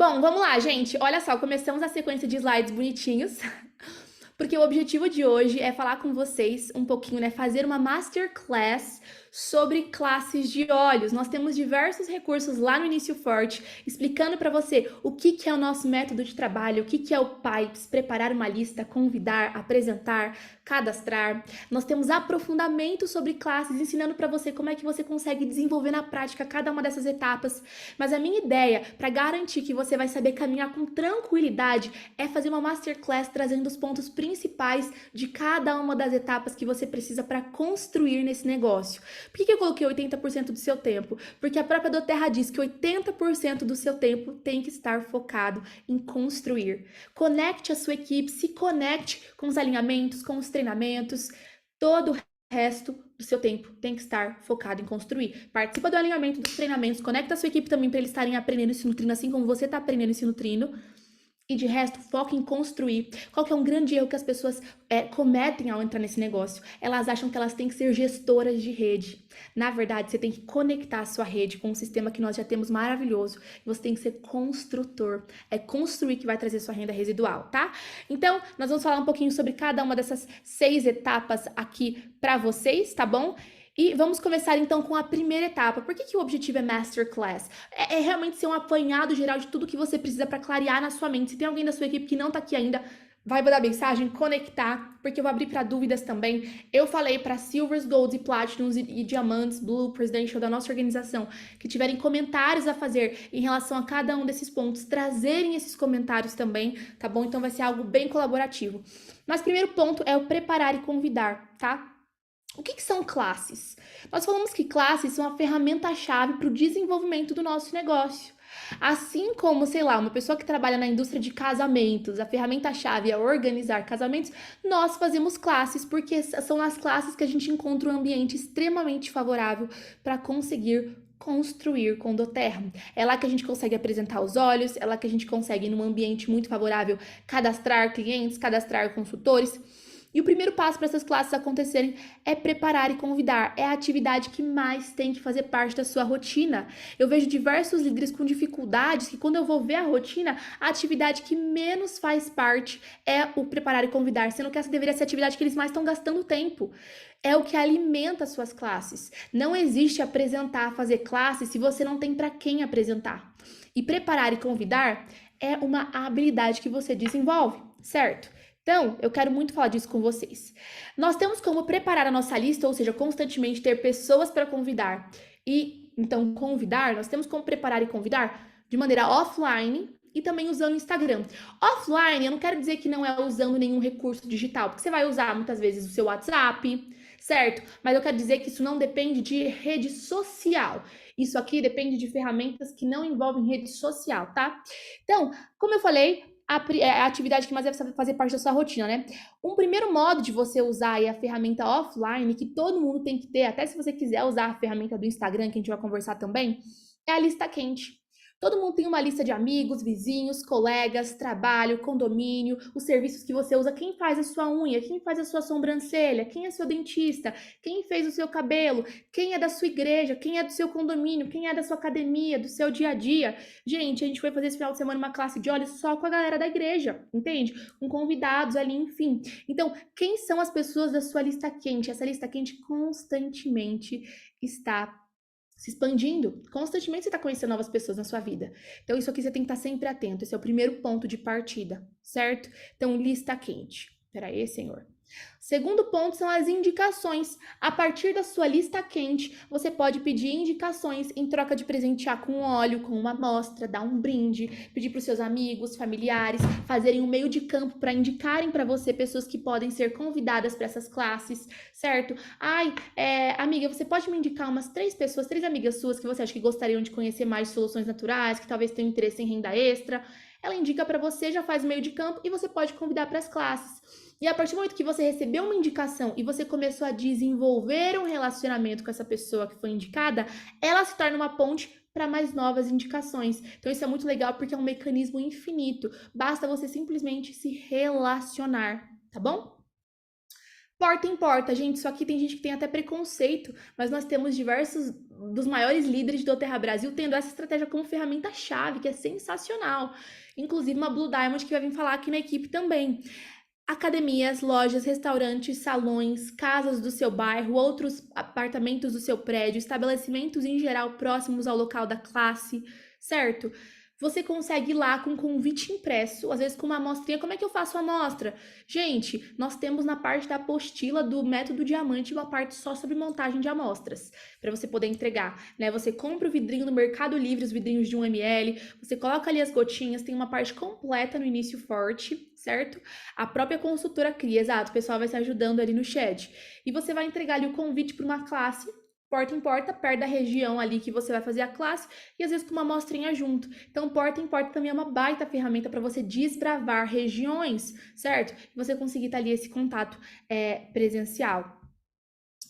Bom, vamos lá, gente. Olha só, começamos a sequência de slides bonitinhos, porque o objetivo de hoje é falar com vocês um pouquinho, né? Fazer uma masterclass sobre classes de óleos. Nós temos diversos recursos lá no Início Forte, explicando para você o que é o nosso método de trabalho, o que é o PIPES, preparar uma lista, convidar, apresentar, cadastrar. Nós temos aprofundamento sobre classes, ensinando para você como é que você consegue desenvolver na prática cada uma dessas etapas. Mas a minha ideia, para garantir que você vai saber caminhar com tranquilidade, é fazer uma masterclass trazendo os pontos principais de cada uma das etapas que você precisa para construir nesse negócio. Por que eu coloquei 80% do seu tempo? Porque a própria doTERRA diz que 80% do seu tempo tem que estar focado em construir. Conecte a sua equipe, se conecte com os alinhamentos, com os treinamentos, todo o resto do seu tempo tem que estar focado em construir. Participa do alinhamento dos treinamentos, conecta a sua equipe também para eles estarem aprendendo e se nutrindo assim como você está aprendendo e se nutrindo. E de resto, foca em construir. Qual que é um grande erro que as pessoas cometem ao entrar nesse negócio? Elas acham que elas têm que ser gestoras de rede. Na verdade, você tem que conectar a sua rede com um sistema que nós já temos maravilhoso. Você tem que ser construtor. É construir que vai trazer sua renda residual, tá? Então, nós vamos falar um pouquinho sobre cada uma dessas 6 etapas aqui para vocês, tá bom? E vamos começar então com a primeira etapa. Por que o objetivo é Masterclass? É realmente ser um apanhado geral de tudo que você precisa para clarear na sua mente. Se tem alguém da sua equipe que não tá aqui ainda, vai mandar mensagem, conectar, porque eu vou abrir para dúvidas também. Eu falei para Silvers, Golds e Platinums e Diamantes, Blue, Presidential da nossa organização, que tiverem comentários a fazer em relação a cada um desses pontos, trazerem esses comentários também, tá bom? Então vai ser algo bem colaborativo. Mas primeiro ponto é o preparar e convidar, tá? O que são classes? Nós falamos que classes são a ferramenta-chave para o desenvolvimento do nosso negócio. Assim como, sei lá, uma pessoa que trabalha na indústria de casamentos, a ferramenta-chave é organizar casamentos, nós fazemos classes porque são nas classes que a gente encontra um ambiente extremamente favorável para conseguir construir com doTERRA. É lá que a gente consegue apresentar os olhos, é lá que a gente consegue, num ambiente muito favorável, cadastrar clientes, cadastrar consultores. E o primeiro passo para essas classes acontecerem é preparar e convidar. É a atividade que mais tem que fazer parte da sua rotina. Eu vejo diversos líderes com dificuldades que, quando eu vou ver a rotina, a atividade que menos faz parte é o preparar e convidar, sendo que essa deveria ser a atividade que eles mais estão gastando tempo. É o que alimenta as suas classes. Não existe apresentar, fazer classe se você não tem para quem apresentar. E preparar e convidar é uma habilidade que você desenvolve, certo? Então, eu quero muito falar disso com vocês. Nós temos como preparar a nossa lista, ou seja, constantemente ter pessoas para convidar. E então, convidar, nós temos como preparar e convidar de maneira offline e também usando o Instagram. Offline, eu não quero dizer que não é usando nenhum recurso digital, porque você vai usar muitas vezes o seu WhatsApp, certo? Mas eu quero dizer que isso não depende de rede social. Isso aqui depende de ferramentas que não envolvem rede social, tá? Então, como eu falei, a atividade que mais deve fazer parte da sua rotina, né? Um primeiro modo de você usar aí a ferramenta offline, que todo mundo tem que ter, até se você quiser usar a ferramenta do Instagram, que a gente vai conversar também, é a lista quente. Todo mundo tem uma lista de amigos, vizinhos, colegas, trabalho, condomínio, os serviços que você usa, quem faz a sua unha, quem faz a sua sobrancelha, quem é seu dentista, quem fez o seu cabelo, quem é da sua igreja, quem é do seu condomínio, quem é da sua academia, do seu dia a dia. Gente, a gente foi fazer esse final de semana uma classe de olhos só com a galera da igreja, entende? Com convidados ali, enfim. Então, quem são as pessoas da sua lista quente? Essa lista quente constantemente está se expandindo. Constantemente você está conhecendo novas pessoas na sua vida. Então, isso aqui você tem que estar sempre atento. Esse é o primeiro ponto de partida, certo? Então, lista quente. Peraí, senhor. Segundo ponto são as indicações. A partir da sua lista quente, você pode pedir indicações em troca de presentear com óleo, com uma amostra, dar um brinde, pedir para os seus amigos, familiares, fazerem um meio de campo para indicarem para você pessoas que podem ser convidadas para essas classes, certo? Ai, amiga, você pode me indicar umas 3 pessoas, 3 amigas suas que você acha que gostariam de conhecer mais soluções naturais, que talvez tenham interesse em renda extra? Ela indica para você, já faz meio de campo e você pode convidar para as classes. E a partir do momento que você recebeu uma indicação e você começou a desenvolver um relacionamento com essa pessoa que foi indicada, ela se torna uma ponte para mais novas indicações. Então isso é muito legal porque é um mecanismo infinito. Basta você simplesmente se relacionar, tá bom? Porta em porta, gente, isso aqui tem gente que tem até preconceito, mas nós temos diversos dos maiores líderes do Terra Brasil tendo essa estratégia como ferramenta-chave, que é sensacional. Inclusive uma Blue Diamond que vai vir falar aqui na equipe também. Academias, lojas, restaurantes, salões, casas do seu bairro, outros apartamentos do seu prédio, estabelecimentos em geral próximos ao local da classe, certo? Você consegue ir lá com convite impresso, às vezes com uma amostrinha. Como é que eu faço a amostra? Gente, nós temos na parte da apostila do Método Diamante uma parte só sobre montagem de amostras, para você poder entregar, né? Você compra o vidrinho no Mercado Livre, os vidrinhos de 1 ml, você coloca ali as gotinhas, tem uma parte completa no início forte, certo? A própria consultora cria, exato, o pessoal vai se ajudando ali no chat. E você vai entregar ali o convite para uma classe, porta em porta, perto da região ali que você vai fazer a classe, e às vezes com uma amostrinha junto. Então, porta em porta também é uma baita ferramenta para você desbravar regiões, certo? E você conseguir ter ali esse contato presencial.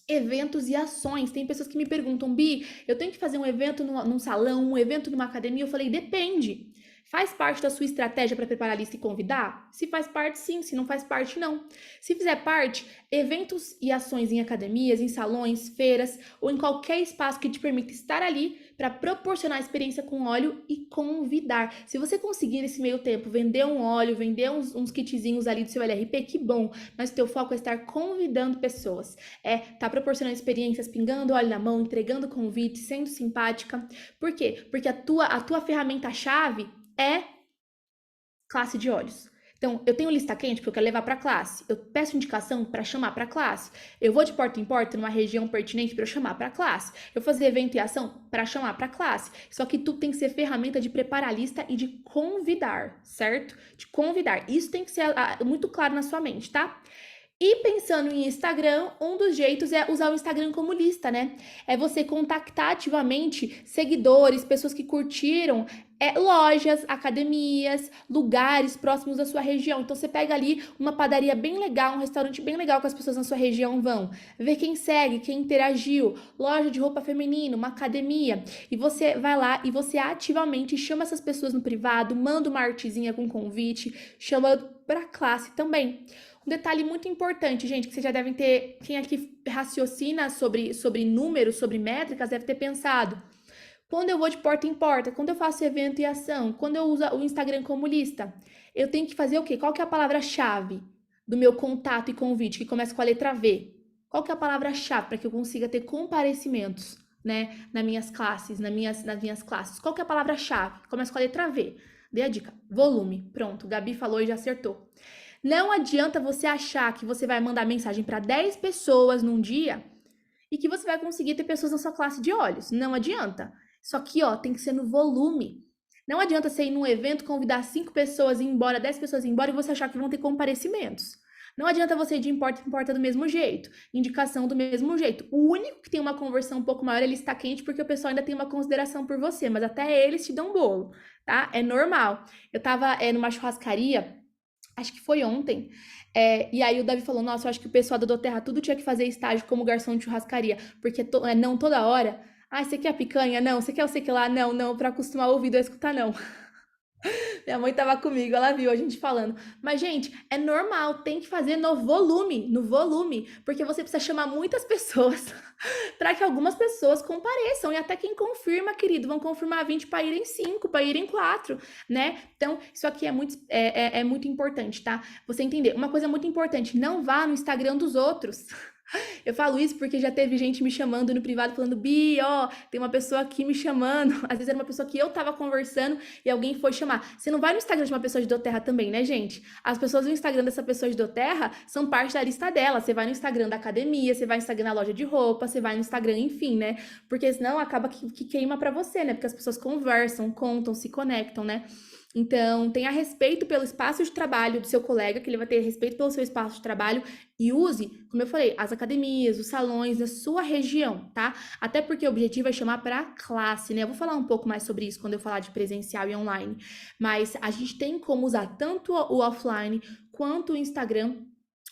Eventos e ações. Tem pessoas que me perguntam, Bi, eu tenho que fazer um evento num salão, um evento numa academia? Eu falei, depende. Faz parte da sua estratégia para preparar a lista e convidar? Se faz parte, sim. Se não faz parte, não. Se fizer parte, eventos e ações em academias, em salões, feiras ou em qualquer espaço que te permita estar ali para proporcionar experiência com óleo e convidar. Se você conseguir nesse meio tempo vender um óleo, vender uns kitzinhos ali do seu LRP, que bom. Mas o teu foco é estar convidando pessoas. Tá proporcionando experiências, pingando óleo na mão, entregando convite, sendo simpática. Por quê? Porque a tua ferramenta-chave é classe de óleos. Então, eu tenho lista quente porque eu quero levar para classe. Eu peço indicação para chamar para classe. Eu vou de porta em porta numa região pertinente para eu chamar para classe. Eu vou fazer evento e ação para chamar para classe. Só que tudo tem que ser ferramenta de preparar a lista e de convidar, certo? De convidar. Isso tem que ser muito claro na sua mente, tá? E pensando em Instagram, um dos jeitos é usar o Instagram como lista, né? É você contactar ativamente seguidores, pessoas que curtiram lojas, academias, lugares próximos da sua região. Então você pega ali uma padaria bem legal, um restaurante bem legal que as pessoas na sua região vão. Vê quem segue, quem interagiu, loja de roupa feminina, uma academia. E você vai lá e você ativamente chama essas pessoas no privado, manda uma artezinha com convite, chama para classe também. Um detalhe muito importante, gente, que vocês já devem ter, quem aqui raciocina sobre números, sobre métricas, deve ter pensado. Quando eu vou de porta em porta, quando eu faço evento e ação, quando eu uso o Instagram como lista, eu tenho que fazer o quê? Qual que é a palavra-chave do meu contato e convite, que começa com a letra V? Qual que é a palavra-chave para que eu consiga ter comparecimentos, né, nas minhas classes, nas minhas classes? Qual que é a palavra-chave? Começa com a letra V. Dê a dica. Volume. Pronto, Gabi falou e já acertou. Não adianta você achar que você vai mandar mensagem para 10 pessoas num dia e que você vai conseguir ter pessoas na sua classe de olhos. Não adianta. Só que, ó, tem que ser no volume. Não adianta você ir num evento, convidar 5 pessoas e ir embora, 10 pessoas e ir embora e você achar que vão ter comparecimentos. Não adianta você ir de porta em porta do mesmo jeito, indicação do mesmo jeito. O único que tem uma conversão um pouco maior, ele está quente porque o pessoal ainda tem uma consideração por você, mas até eles te dão bolo, tá? É normal. Eu tava numa churrascaria, acho que foi ontem. E aí o Davi falou, nossa, eu acho que o pessoal da Doterra tudo tinha que fazer estágio como garçom de churrascaria, porque não toda hora. Ah, você quer a picanha? Não. Você quer o sei que lá? Não, não, pra acostumar o ouvido a escutar, não. Minha mãe tava comigo, ela viu a gente falando. Mas, gente, é normal, tem que fazer no volume, porque você precisa chamar muitas pessoas para que algumas pessoas compareçam. E até quem confirma, querido, vão confirmar 20 para irem 5, para irem 4, né? Então, isso aqui é muito importante, tá? Você entender. Uma coisa muito importante, não vá no Instagram dos outros. Eu falo isso porque já teve gente me chamando no privado, falando, Bi, ó, tem uma pessoa aqui me chamando. Às vezes era uma pessoa que eu tava conversando e alguém foi chamar. Você não vai no Instagram de uma pessoa de Doterra também, né, gente? As pessoas do Instagram dessa pessoa de Doterra são parte da lista dela. Você vai no Instagram da academia, você vai no Instagram da loja de roupa, você vai no Instagram, enfim, né? Porque senão acaba que queima pra você, né? Porque as pessoas conversam, contam, se conectam, né? Então, tenha respeito pelo espaço de trabalho do seu colega, que ele vai ter respeito pelo seu espaço de trabalho e use, como eu falei, as academias, os salões da sua região, tá? Até porque o objetivo é chamar para classe, né? Eu vou falar um pouco mais sobre isso quando eu falar de presencial e online, mas a gente tem como usar tanto o offline quanto o Instagram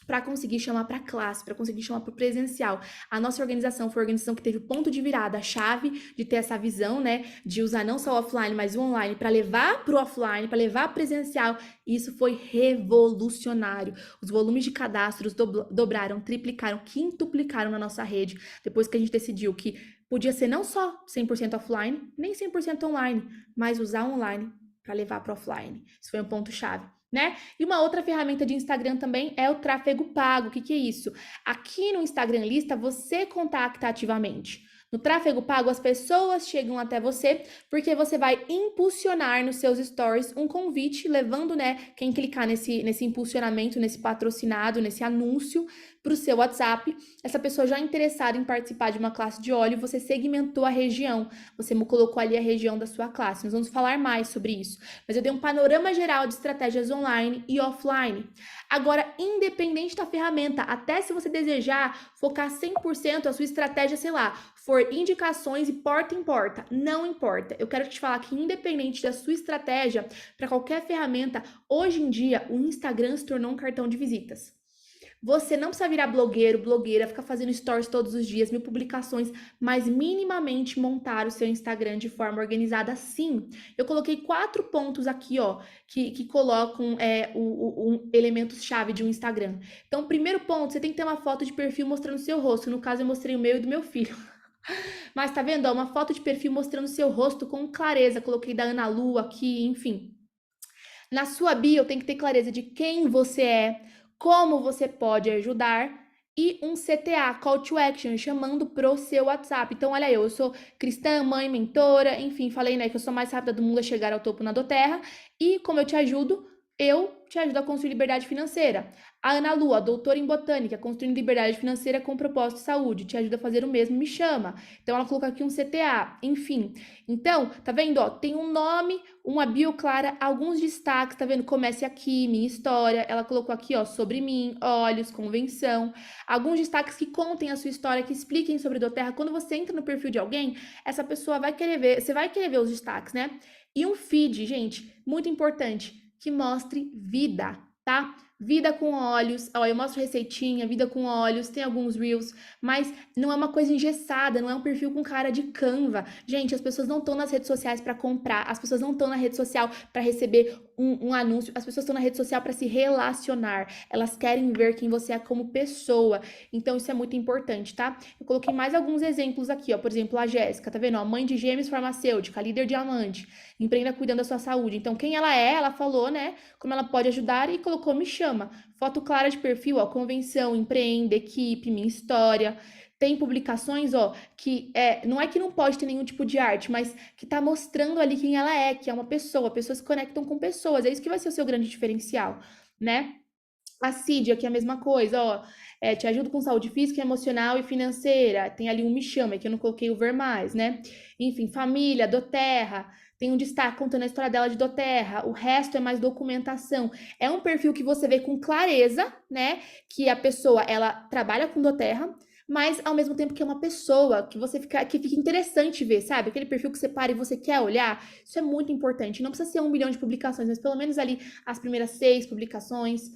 para conseguir chamar para classe, para conseguir chamar para o presencial. A nossa organização foi a organização que teve o ponto de virada, a chave de ter essa visão, né, de usar não só o offline, mas o online para levar para o offline, para levar presencial. E isso foi revolucionário. Os volumes de cadastros dobraram, triplicaram, quintuplicaram na nossa rede, depois que a gente decidiu que podia ser não só 100% offline, nem 100% online, mas usar online para levar para offline. Isso foi um ponto chave, né? E uma outra ferramenta de Instagram também é o tráfego pago. O que que é isso? Aqui no Instagram Lista, você contacta ativamente. No tráfego pago, as pessoas chegam até você porque você vai impulsionar nos seus stories um convite, levando, né, quem clicar nesse impulsionamento, nesse patrocinado, nesse anúncio para o seu WhatsApp. Essa pessoa já interessada em participar de uma classe de óleo, você segmentou a região, você colocou ali a região da sua classe. Nós vamos falar mais sobre isso, mas eu dei um panorama geral de estratégias online e offline. Agora, independente da ferramenta, até se você desejar focar 100% a sua estratégia, sei lá, for indicações e porta em porta, não importa. Eu quero te falar que independente da sua estratégia, para qualquer ferramenta, hoje em dia o Instagram se tornou um cartão de visitas. Você não precisa virar blogueiro, blogueira, ficar fazendo stories todos os dias, 1000 publicações, mas minimamente montar o seu Instagram de forma organizada, sim. Eu coloquei 4 pontos aqui, ó, que colocam elementos-chave de um Instagram. Então, primeiro ponto, você tem que ter uma foto de perfil mostrando o seu rosto. No caso, eu mostrei o meu e do meu filho. Mas tá vendo, ó, uma foto de perfil mostrando o seu rosto com clareza. Coloquei da Ana Lu aqui, enfim. Na sua bio tem que ter clareza de quem você é, como você pode ajudar e um CTA, Call to Action, chamando pro seu WhatsApp. Então, olha eu sou cristã, mãe, mentora, enfim, falei, né, que eu sou a mais rápida do mundo a chegar ao topo na doTERRA e como eu te ajudo a construir liberdade financeira. A Ana Lu, a doutora em botânica, construindo liberdade financeira com propósito de saúde, te ajuda a fazer o mesmo, me chama. Então, ela colocou aqui um CTA, enfim. Então, tá vendo, ó, tem um nome, uma bio clara, alguns destaques, tá vendo? Comece aqui, minha história. Ela colocou aqui, ó, sobre mim, olhos, convenção. Alguns destaques que contem a sua história, que expliquem sobre doTERRA. Quando você entra no perfil de alguém, essa pessoa vai querer ver, você vai querer ver os destaques, né? E um feed, gente, muito importante, que mostre vida, tá? Vida com olhos, ó, eu mostro receitinha, vida com olhos, tem alguns reels, mas não é uma coisa engessada, não é um perfil com cara de Canva. Gente, as pessoas não estão nas redes sociais para comprar, as pessoas não estão na rede social para receber um anúncio, as pessoas estão na rede social para se relacionar, elas querem ver quem você é como pessoa, então isso é muito importante, tá? Eu coloquei mais alguns exemplos aqui, ó, por exemplo, a Jéssica, tá vendo? Ó, mãe de gêmeos farmacêutica, líder diamante, empreenda cuidando da sua saúde. Então, quem ela é, ela falou, né, como ela pode ajudar e colocou me chama. Foto clara de perfil, ó, convenção, empreende, equipe, minha história. Tem publicações, ó, que não é que não pode ter nenhum tipo de arte, mas que tá mostrando ali quem ela é, que é uma pessoa. Pessoas se conectam com pessoas. É isso que vai ser o seu grande diferencial, né? A Cid aqui é a mesma coisa, ó. Te ajudo com saúde física, emocional e financeira. Tem ali um me chama, que eu não coloquei o ver mais, né? Enfim, família, doTERRA. Tem um destaque contando a história dela de doTERRA. O resto é mais documentação. É um perfil que você vê com clareza, né? Que a pessoa, ela trabalha com doTERRA, mas ao mesmo tempo que é uma pessoa que fica interessante ver, sabe? Aquele perfil que você para e você quer olhar. Isso é muito importante. Não precisa ser 1 milhão de publicações, mas pelo menos ali as primeiras 6 publicações,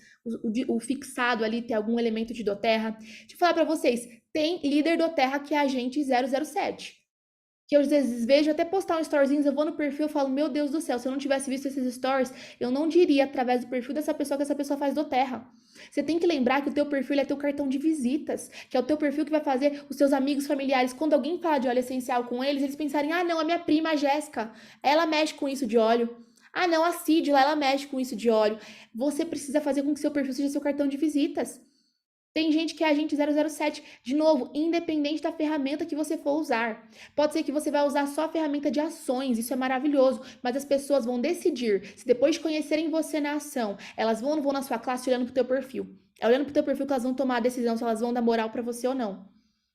o fixado ali ter algum elemento de doTERRA. Deixa eu falar pra vocês, tem líder doTERRA que é agente 007. Que eu às vezes vejo até postar um storyzinho, eu vou no perfil e falo, meu Deus do céu, se eu não tivesse visto esses stories, eu não diria através do perfil dessa pessoa que essa pessoa faz doTERRA. Você tem que lembrar que o teu perfil é teu cartão de visitas, que é o teu perfil que vai fazer os seus amigos familiares, quando alguém fala de óleo essencial com eles pensarem, ah não, a minha prima, a Jéssica, ela mexe com isso de óleo. Ah não, a Cid lá, ela mexe com isso de óleo. Você precisa fazer com que seu perfil seja seu cartão de visitas. Tem gente que é agente 007, de novo, independente da ferramenta que você for usar. Pode ser que você vai usar só a ferramenta de ações, isso é maravilhoso, mas as pessoas vão decidir se depois de conhecerem você na ação, elas vão ou não vão na sua classe olhando pro teu perfil. É olhando pro teu perfil que elas vão tomar a decisão se elas vão dar moral pra você ou não.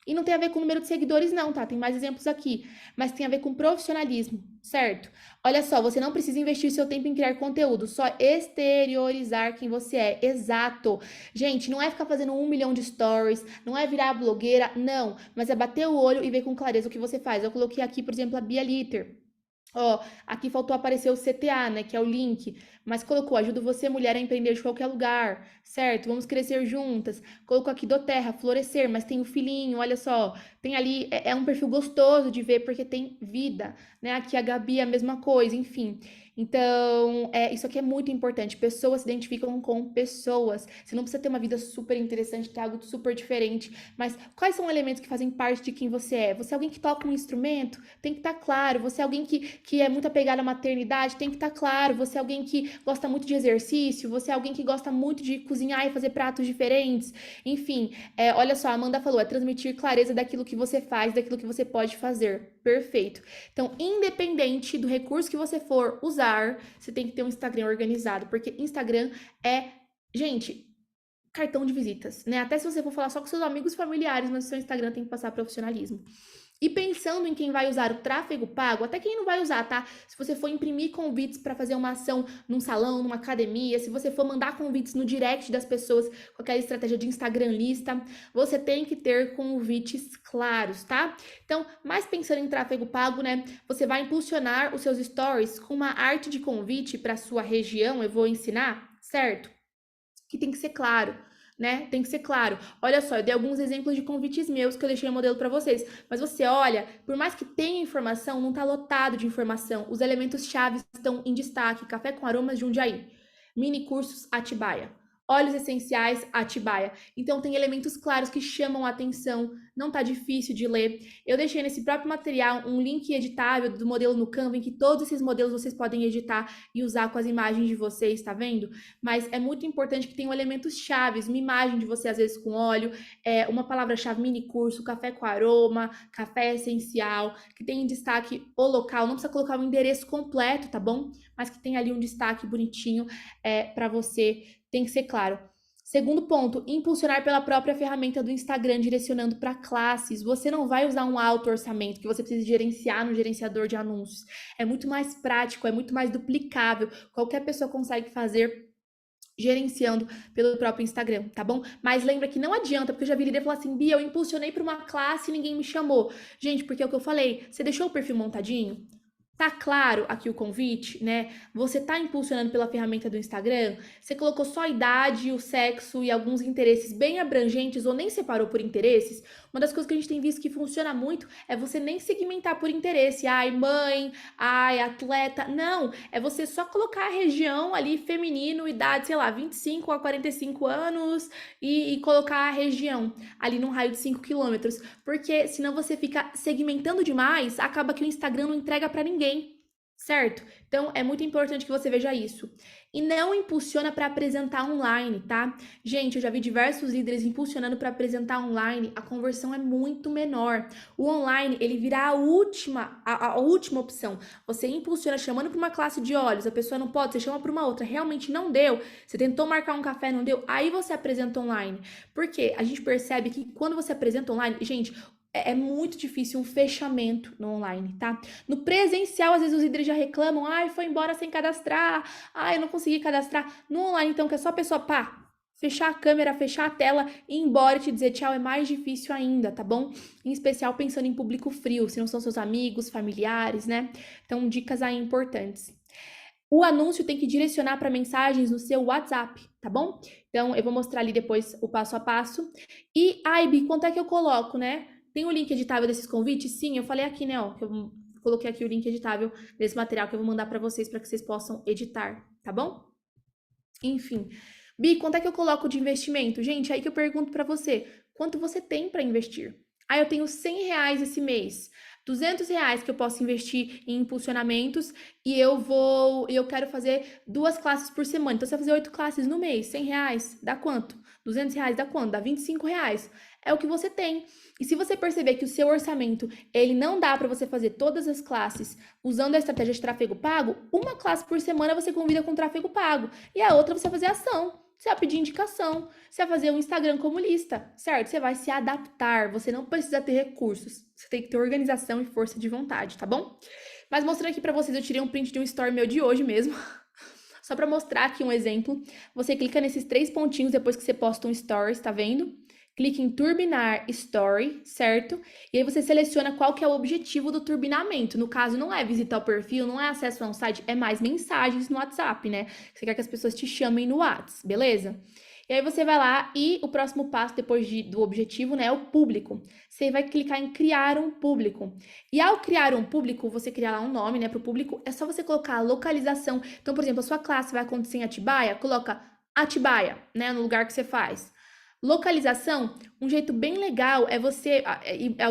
E não tem a ver com o número de seguidores, não, tá? Tem mais exemplos aqui. Mas tem a ver com profissionalismo, certo? Olha só, você não precisa investir seu tempo em criar conteúdo, só exteriorizar quem você é. Exato. Gente, não é ficar fazendo 1 milhão de stories, não é virar blogueira, não. Mas é bater o olho e ver com clareza o que você faz. Eu coloquei aqui, por exemplo, a Bia Litter. Ó, aqui faltou aparecer o CTA, né, que é o link, mas colocou, ajuda você, mulher, a empreender de qualquer lugar, certo? Vamos crescer juntas. Colocou aqui do terra, florescer, mas tem o filhinho, olha só, tem ali, é um perfil gostoso de ver, porque tem vida, né? Aqui a Gabi é a mesma coisa, enfim. Então, isso aqui é muito importante. Pessoas se identificam com pessoas. Você não precisa ter uma vida super interessante, ter algo super diferente, mas quais são elementos que fazem parte de quem você é? Você é alguém que toca um instrumento? Tem que estar claro. Você é alguém que é muito apegado à maternidade? Tem que estar claro. Você é alguém que gosta muito de exercício? Você é alguém que gosta muito de cozinhar e fazer pratos diferentes? Enfim, olha só, a Amanda falou, é transmitir clareza daquilo que você faz, daquilo que você pode fazer. Perfeito. Então, independente do recurso que você for usar, você tem que ter um Instagram organizado, porque Instagram é, gente, cartão de visitas, né? Até se você for falar só com seus amigos e familiares, mas o seu Instagram tem que passar profissionalismo. E pensando em quem vai usar o tráfego pago, até quem não vai usar, tá? Se você for imprimir convites para fazer uma ação num salão, numa academia, se você for mandar convites no direct das pessoas com aquela estratégia de Instagram lista, você tem que ter convites claros, tá? Então, mais pensando em tráfego pago, né? Você vai impulsionar os seus stories com uma arte de convite para sua região, eu vou ensinar, certo? Que tem que ser claro, né? Tem que ser claro. Olha só, eu dei alguns exemplos de convites meus que eu deixei o modelo para vocês. Mas você olha, por mais que tenha informação, não tá lotado de informação. Os elementos chaves estão em destaque. Café com aromas de Jundiaí. Mini cursos Atibaia. Óleos essenciais Atibaia. Então tem elementos claros que chamam a atenção, não tá difícil de ler. Eu deixei nesse próprio material um link editável do modelo no Canva em que todos esses modelos vocês podem editar e usar com as imagens de vocês, tá vendo? Mas é muito importante que tenham elementos chaves, uma imagem de você às vezes com óleo, uma palavra-chave mini curso, café com aroma, café essencial, que tenha em destaque o local, não precisa colocar o endereço completo, tá bom? Mas que tenha ali um destaque bonitinho para você, tem que ser claro. Segundo ponto, impulsionar pela própria ferramenta do Instagram, direcionando para classes. Você não vai usar um alto orçamento que você precisa gerenciar no gerenciador de anúncios. É muito mais prático, é muito mais duplicável. Qualquer pessoa consegue fazer gerenciando pelo próprio Instagram, tá bom? Mas lembra que não adianta, porque eu já vi líder falar assim, Bia, eu impulsionei para uma classe e ninguém me chamou. Gente, porque é o que eu falei, você deixou o perfil montadinho? Tá claro aqui o convite, né? Você tá impulsionando pela ferramenta do Instagram? Você colocou só a idade, o sexo e alguns interesses bem abrangentes ou nem separou por interesses? Uma das coisas que a gente tem visto que funciona muito é você nem segmentar por interesse. Ai, mãe, ai, atleta. Não, é você só colocar a região ali feminino, idade, sei lá, 25 a 45 anos e colocar a região ali num raio de 5 quilômetros. Porque senão você fica segmentando demais, acaba que o Instagram não entrega para ninguém, certo? Então é muito importante que você veja isso. E não impulsiona para apresentar online, tá? Gente, eu já vi diversos líderes impulsionando para apresentar online, a conversão é muito menor. O online, ele vira a última opção. Você impulsiona chamando para uma classe de olhos, a pessoa não pode, você chama para uma outra, realmente não deu. Você tentou marcar um café, não deu, aí você apresenta online. Porque a gente percebe que quando você apresenta online, gente, é muito difícil um fechamento no online, tá? No presencial, às vezes os líderes já reclamam, ai, foi embora sem cadastrar, ai, eu não consegui cadastrar. No online, então, que é só a pessoa, pá, fechar a câmera, fechar a tela e ir embora e te dizer tchau é mais difícil ainda, tá bom? Em especial pensando em público frio, se não são seus amigos, familiares, né? Então, dicas aí importantes. O anúncio tem que direcionar para mensagens no seu WhatsApp, tá bom? Então, eu vou mostrar ali depois o passo a passo. E, Aibi, quanto é que eu coloco, né? Tem o link editável desses convites? Sim, eu falei aqui, né, ó, que eu coloquei aqui o link editável desse material que eu vou mandar para vocês para que vocês possam editar, tá bom? Enfim. Bi, quanto é que eu coloco de investimento? Gente, aí que eu pergunto para você, quanto você tem para investir? Ah, eu tenho R$ 100 esse mês. R$ 200 que eu posso investir em impulsionamentos e eu quero fazer 2 classes por semana. Então, você vai fazer 8 classes no mês, R$ 100, dá quanto? R$ 200 dá quanto? Dá R$ 25. É o que você tem. E se você perceber que o seu orçamento, ele não dá para você fazer todas as classes usando a estratégia de tráfego pago, uma classe por semana você convida com tráfego pago e a outra você vai fazer ação. Você vai pedir indicação, você vai fazer um Instagram como lista, certo? Você vai se adaptar, você não precisa ter recursos, você tem que ter organização e força de vontade, tá bom? Mas mostrando aqui pra vocês, eu tirei um print de um story meu de hoje mesmo, só pra mostrar aqui um exemplo. Você clica nesses 3 pontinhos depois que você posta um stories, tá vendo? clique em turbinar story, certo? E aí você seleciona qual que é o objetivo do turbinamento. No caso, não é visitar o perfil, não é acesso a um site, é mais mensagens no WhatsApp, né? Você quer que as pessoas te chamem no WhatsApp, beleza? E aí você vai lá e o próximo passo depois do objetivo, né, é o público. Você vai clicar em criar um público. E ao criar um público, você criar lá um nome, né, para o público, é só você colocar a localização. Então, por exemplo, a sua classe vai acontecer em Atibaia, coloca Atibaia, né, no lugar que você faz. Localização, um jeito bem legal é você,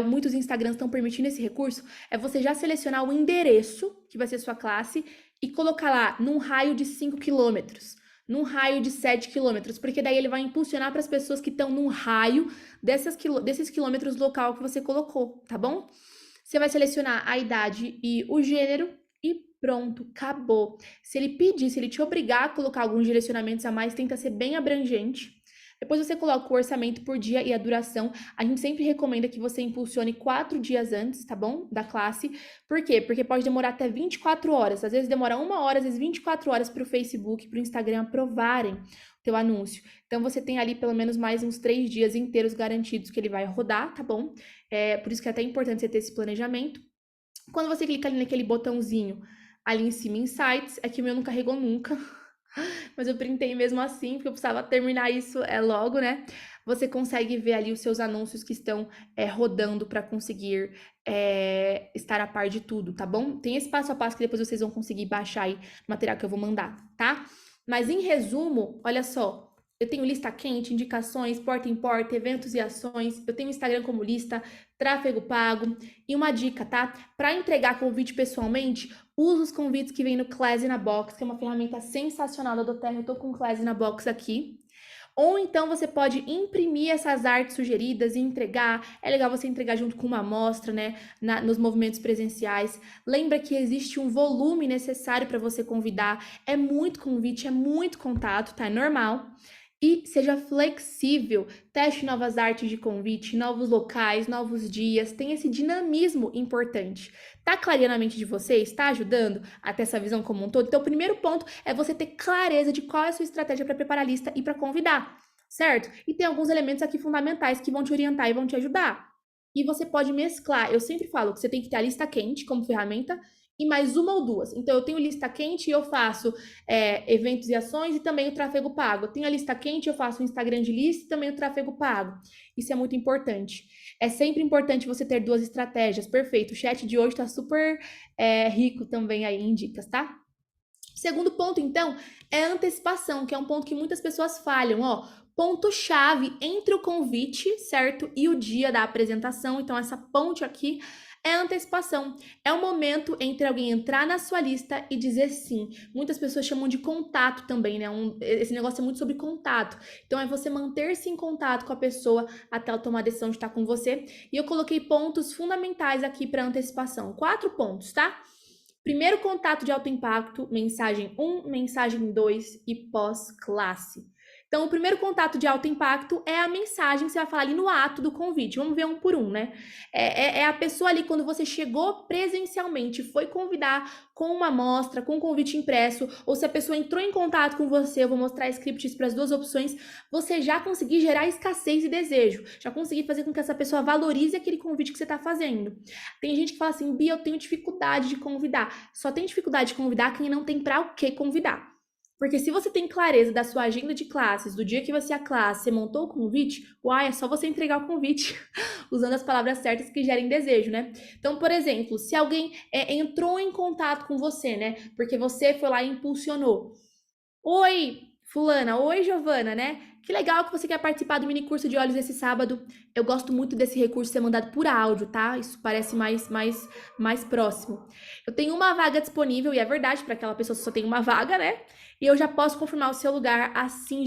muitos Instagrams estão permitindo esse recurso, é você já selecionar o endereço, que vai ser sua classe, e colocar lá num raio de 5 quilômetros, num raio de 7 quilômetros, porque daí ele vai impulsionar para as pessoas que estão num raio desses quilômetros local que você colocou, tá bom? Você vai selecionar a idade e o gênero e pronto, acabou. Se ele pedir, se ele te obrigar a colocar alguns direcionamentos a mais, tenta ser bem abrangente. Depois você coloca o orçamento por dia e a duração. A gente sempre recomenda que você impulsione 4 dias antes, tá bom? Da classe. Por quê? Porque pode demorar até 24 horas. Às vezes demora 1 hora, às vezes 24 horas para o Facebook, para o Instagram aprovarem o teu anúncio. Então você tem ali pelo menos mais uns 3 dias inteiros garantidos que ele vai rodar, tá bom? Por isso que é até importante você ter esse planejamento. Quando você clica ali naquele botãozinho ali em cima, Insights, é que o meu não carregou nunca. Mas eu printei mesmo assim, porque eu precisava terminar isso logo, né? Você consegue ver ali os seus anúncios que estão rodando para conseguir estar a par de tudo, tá bom? Tem esse passo a passo que depois vocês vão conseguir baixar aí no material que eu vou mandar, tá? Mas em resumo, olha só, eu tenho lista quente, indicações, porta em porta, eventos e ações, eu tenho Instagram como lista, tráfego pago. E uma dica, tá? Para entregar convite pessoalmente, usa os convites que vem no Class in a Box, que é uma ferramenta sensacional da doTERRA. Eu tô com o Class in a Box aqui. Ou então você pode imprimir essas artes sugeridas e entregar. É legal você entregar junto com uma amostra, né? Nos movimentos presenciais. Lembra que existe um volume necessário para você convidar. É muito convite, é muito contato, tá? É normal. E seja flexível, teste novas artes de convite, novos locais, novos dias, tem esse dinamismo importante. Tá clareando a mente de vocês? Tá ajudando a ter essa visão como um todo? Então, o primeiro ponto é você ter clareza de qual é a sua estratégia para preparar a lista e para convidar, certo? E tem alguns elementos aqui fundamentais que vão te orientar e vão te ajudar. E você pode mesclar. Eu sempre falo que você tem que ter a lista quente como ferramenta e mais uma ou duas. Então, eu tenho lista quente e eu faço eventos e ações e também o tráfego pago. Eu tenho a lista quente, eu faço o Instagram de lista e também o tráfego pago. Isso é muito importante. É sempre importante você ter duas estratégias. Perfeito. O chat de hoje está super rico também aí em dicas, tá? O segundo ponto, então, é a antecipação, que é um ponto que muitas pessoas falham, ó. Ponto-chave entre o convite, certo? E o dia da apresentação. Então, essa ponte aqui é a antecipação. É o momento entre alguém entrar na sua lista e dizer sim. Muitas pessoas chamam de contato também, né? Esse negócio é muito sobre contato. Então, é você manter-se em contato com a pessoa até ela tomar a decisão de estar com você. E eu coloquei pontos fundamentais aqui para antecipação. 4 pontos, tá? Primeiro contato de alto impacto, mensagem 1, mensagem 2 e pós-classe. Então, o primeiro contato de alto impacto é a mensagem que você vai falar ali no ato do convite. Vamos ver um por um, né? É a pessoa ali, quando você chegou presencialmente, foi convidar com uma amostra, com um convite impresso, ou se a pessoa entrou em contato com você, eu vou mostrar scripts para as duas opções, você já conseguir gerar escassez e desejo, já conseguir fazer com que essa pessoa valorize aquele convite que você está fazendo. Tem gente que fala assim, Bia, eu tenho dificuldade de convidar. Só tem dificuldade de convidar quem não tem para o que convidar. Porque se você tem clareza da sua agenda de classes, do dia que você é a classe, você montou o convite, uai, é só você entregar o convite, usando as palavras certas que gerem desejo, né? Então, por exemplo, se alguém entrou em contato com você, né? Porque você foi lá e impulsionou. Oi, fulana. Oi, Giovana, né? Que legal que você quer participar do mini curso de olhos esse sábado. Eu gosto muito desse recurso ser mandado por áudio, tá? Isso parece mais próximo. Eu tenho uma vaga disponível, e é verdade, para aquela pessoa só tem uma vaga, né? E eu já posso confirmar o seu lugar, assim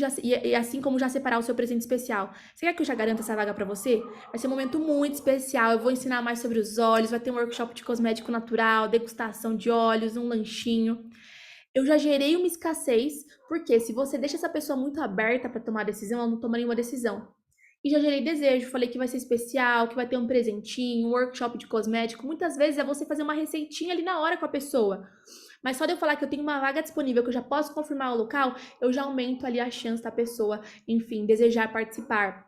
como já separar o seu presente especial. Você quer que eu já garanta essa vaga para você? Vai ser um momento muito especial. Eu vou ensinar mais sobre os olhos, vai ter um workshop de cosmético natural, degustação de óleos, um lanchinho. Eu já gerei uma escassez, porque se você deixa essa pessoa muito aberta para tomar decisão, ela não toma nenhuma decisão. E já gerei desejo, falei que vai ser especial, que vai ter um presentinho, um workshop de cosmético. Muitas vezes é você fazer uma receitinha ali na hora com a pessoa. Mas só de eu falar que eu tenho uma vaga disponível, que eu já posso confirmar o local, eu já aumento ali a chance da pessoa, enfim, desejar participar.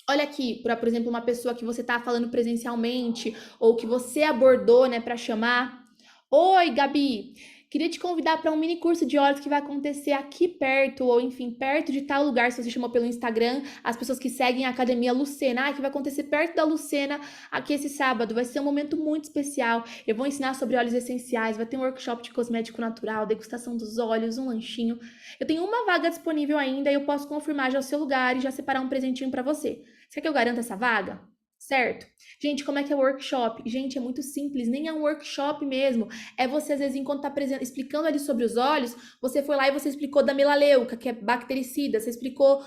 Olha aqui, para, por exemplo, uma pessoa que você tá falando presencialmente ou que você abordou, né, para chamar. Oi, Gabi. Queria te convidar para um mini curso de óleos que vai acontecer aqui perto, ou enfim, perto de tal lugar, se você chamou pelo Instagram, as pessoas que seguem a Academia Lucena, que vai acontecer perto da Lucena, aqui esse sábado. Vai ser um momento muito especial. Eu vou ensinar sobre óleos essenciais, vai ter um workshop de cosmético natural, degustação dos óleos, um lanchinho. Eu tenho uma vaga disponível ainda e eu posso confirmar já o seu lugar e já separar um presentinho para você. Você quer que eu garanta essa vaga? Certo? Gente, como é que é o workshop? Gente, é muito simples, nem é um workshop mesmo. É você, às vezes, enquanto tá explicando ali sobre os olhos, você foi lá e você explicou da melaleuca, que é bactericida, você explicou,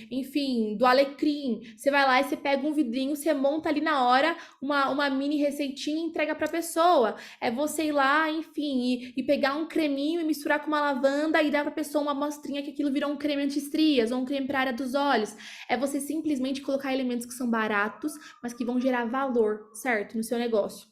enfim, do alecrim. Você vai lá e você pega um vidrinho, você monta ali na hora uma mini receitinha e entrega pra pessoa. É você ir lá, enfim, e pegar um creminho e misturar com uma lavanda e dar pra pessoa uma amostrinha que aquilo virou um creme anti-estrias ou um creme pra área dos olhos. É você simplesmente colocar elementos que são baratos, mas que vão gerar valor, certo? No seu negócio.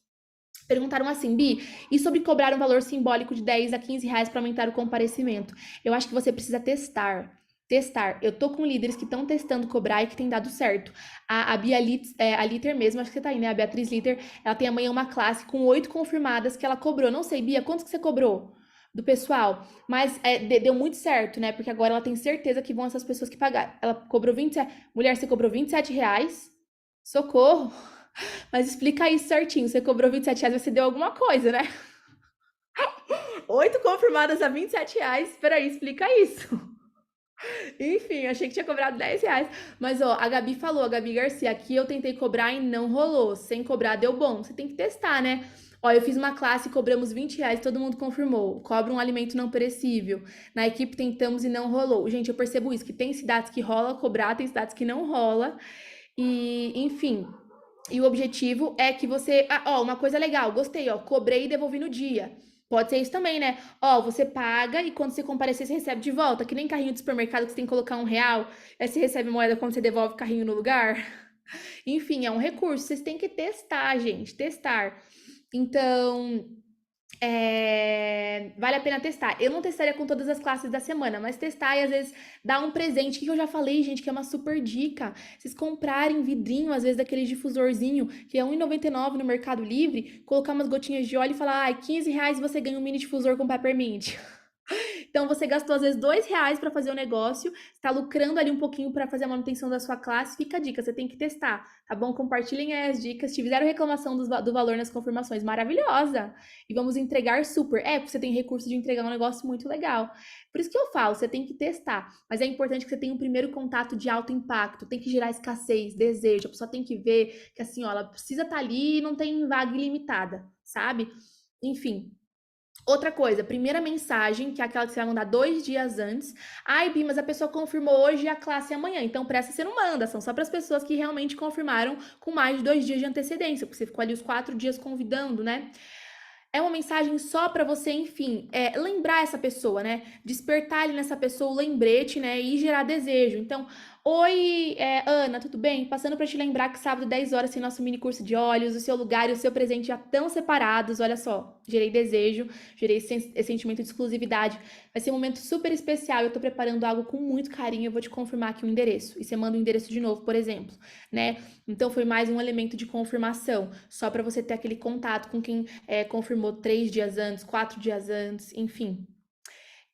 Perguntaram assim, Bi, e sobre cobrar um valor simbólico de 10 a 15 reais para aumentar o comparecimento? Eu acho que você precisa testar. Testar. Eu tô com líderes que estão testando cobrar e que tem dado certo. A Bia a Liter mesmo, acho que você tá aí, né? A Beatriz Liter, ela tem amanhã uma classe com 8 confirmadas que ela cobrou. Não sei, Bia, quantos que você cobrou? Do pessoal, mas deu muito certo, né? Porque agora ela tem certeza que vão essas pessoas que pagaram. Ela cobrou 27. Mulher, você cobrou 27 reais? Socorro! Mas explica isso certinho. Você cobrou 27 reais, você deu alguma coisa, né? 8 confirmadas a 27 reais. Peraí, explica isso. Enfim, achei que tinha cobrado 10 reais. Mas, ó, a Gabi falou, a Gabi Garcia, aqui eu tentei cobrar e não rolou. Sem cobrar deu bom. Você tem que testar, né? Ó, eu fiz uma classe e cobramos 20 reais, todo mundo confirmou. Cobra um alimento não perecível. Na equipe tentamos e não rolou. Gente, eu percebo isso, que tem cidades que rola cobrar, tem cidades que não rola. E, enfim, e o objetivo é que você. Ah, ó, uma coisa legal, gostei, ó. Cobrei e devolvi no dia. Pode ser isso também, né? Ó, você paga e quando você comparecer, você recebe de volta. Que nem carrinho de supermercado que você tem que colocar R$ 1. Aí você recebe moeda quando você devolve o carrinho no lugar. Enfim, é um recurso. Vocês têm que testar, gente. Testar. Então, vale a pena testar. Eu não testaria com todas as classes da semana, mas testar e às vezes dar um presente. O que eu já falei, gente, que é uma super dica. Vocês comprarem vidrinho, às vezes daquele difusorzinho, que é R$ 1,99 no Mercado Livre, colocar umas gotinhas de óleo e falar, ai, 15 reais você ganha um mini difusor com peppermint. Então você gastou às vezes R$ 2 para fazer o negócio, está lucrando ali um pouquinho para fazer a manutenção da sua classe. Fica a dica, você tem que testar, tá bom? Compartilhem aí as dicas. Se fizeram reclamação do valor nas confirmações, maravilhosa! E vamos entregar super. Porque você tem recurso de entregar um negócio muito legal. Por isso que eu falo, você tem que testar. Mas é importante que você tenha um primeiro contato de alto impacto. Tem que gerar escassez, desejo. A pessoa tem que ver que assim, ó, ela precisa estar ali e não tem vaga ilimitada, sabe? Enfim, outra coisa, primeira mensagem, que é aquela que você vai mandar 2 dias antes. Ai, Bi, mas a pessoa confirmou hoje e a classe é amanhã. Então, para essa você não manda. São só para as pessoas que realmente confirmaram com mais de 2 dias de antecedência. Porque você ficou ali os 4 dias convidando, né? É uma mensagem só para você, enfim, lembrar essa pessoa, né? Despertar ali nessa pessoa o lembrete, né? E gerar desejo. Então, oi, Ana, tudo bem? Passando para te lembrar que sábado, 10 horas, tem nosso mini curso de óleos, o seu lugar e o seu presente já estão separados. Olha só, gerei desejo, gerei esse sentimento de exclusividade. Vai ser um momento super especial. Eu tô preparando algo com muito carinho. Eu vou te confirmar aqui o endereço. E você manda o endereço de novo, por exemplo, né? Então, foi mais um elemento de confirmação, só para você ter aquele contato com quem confirmou 3 dias antes, 4 dias antes, enfim.